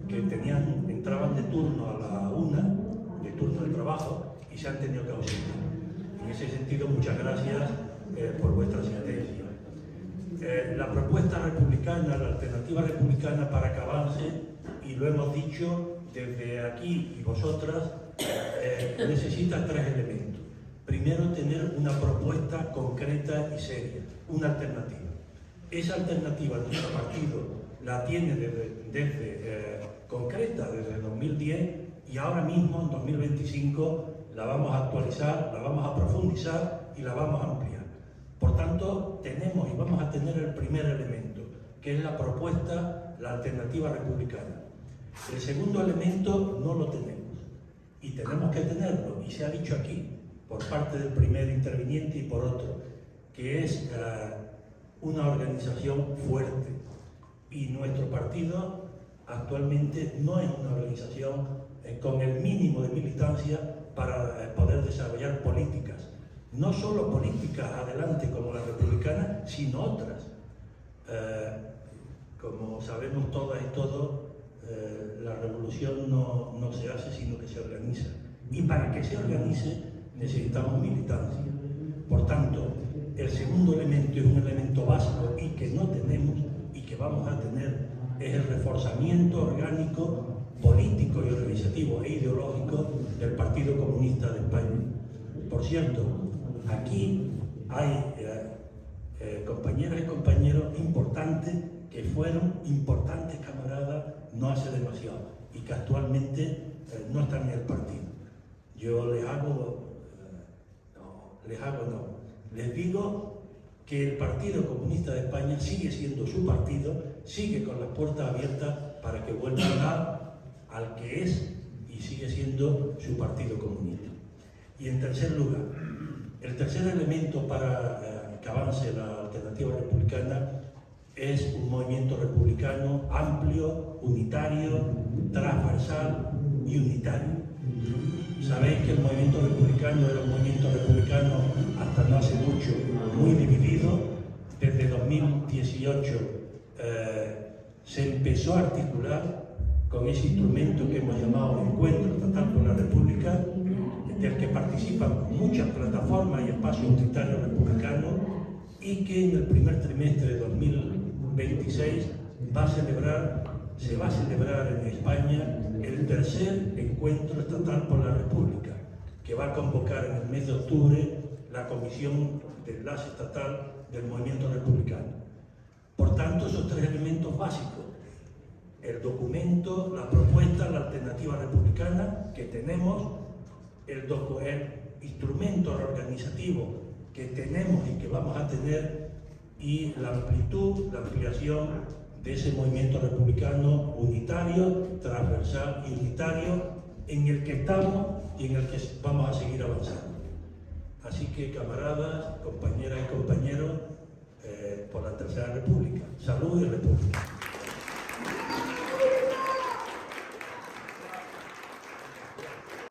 que entraban de turno a la 1, de turno de trabajo, y se han tenido que ausentar. En ese sentido, muchas gracias por vuestra asistencia. La propuesta republicana, la alternativa republicana para que avance, y lo hemos dicho desde aquí y vosotras, necesita 3 elementos. Primero, tener una propuesta concreta y seria, una alternativa. Esa alternativa nuestro partido la tiene desde concreta desde 2010, y ahora mismo en 2025 la vamos a actualizar, la vamos a profundizar y la vamos a ampliar. Por tanto, tenemos y vamos a tener el primer elemento, que es la propuesta, la alternativa republicana. El segundo elemento no lo tenemos, y tenemos que tenerlo, y se ha dicho aquí, por parte del primer interviniente y por otro, que es una organización fuerte. Y nuestro partido actualmente no es una organización con el mínimo de militancia para poder desarrollar políticas. No solo políticas adelante como la republicana, sino otras. Como sabemos todas y todos, la revolución no se hace, sino que se organiza. Y para que se organice necesitamos militancia. Por tanto, el segundo elemento es un elemento básico y que no tenemos y que vamos a tener, es el reforzamiento orgánico, político y organizativo e ideológico del Partido Comunista de España. Por cierto, aquí hay compañeras y compañeros importantes que fueron importantes camaradas no hace demasiado y que actualmente no están en el partido. Yo les digo que el Partido Comunista de España sigue siendo su partido, sigue con las puertas abiertas para que vuelvan al que es y sigue siendo su Partido Comunista. Y en tercer lugar, el tercer elemento para que avance la alternativa republicana es un movimiento republicano amplio, unitario, transversal y unitario. Sabéis que el movimiento republicano era un movimiento republicano hasta no hace mucho muy dividido. Desde 2018 se empezó a articular con ese instrumento que hemos llamado Encuentro Estatal por la República, del que participan muchas plataformas y espacios unitarios republicanos, y que en el primer trimestre de 2026 se va a celebrar en España el tercer Encuentro Estatal por la República, que va a convocar en el mes de octubre la Comisión de Enlace Estatal del Movimiento Republicano. Por tanto, esos 3 elementos básicos, el documento, la propuesta, la alternativa republicana que tenemos, el instrumento organizativo que tenemos y que vamos a tener, y la amplitud, la ampliación de ese movimiento republicano unitario, transversal y unitario en el que estamos y en el que vamos a seguir avanzando. Así que, camaradas, compañeras y compañeros, por la Tercera República. Salud y República.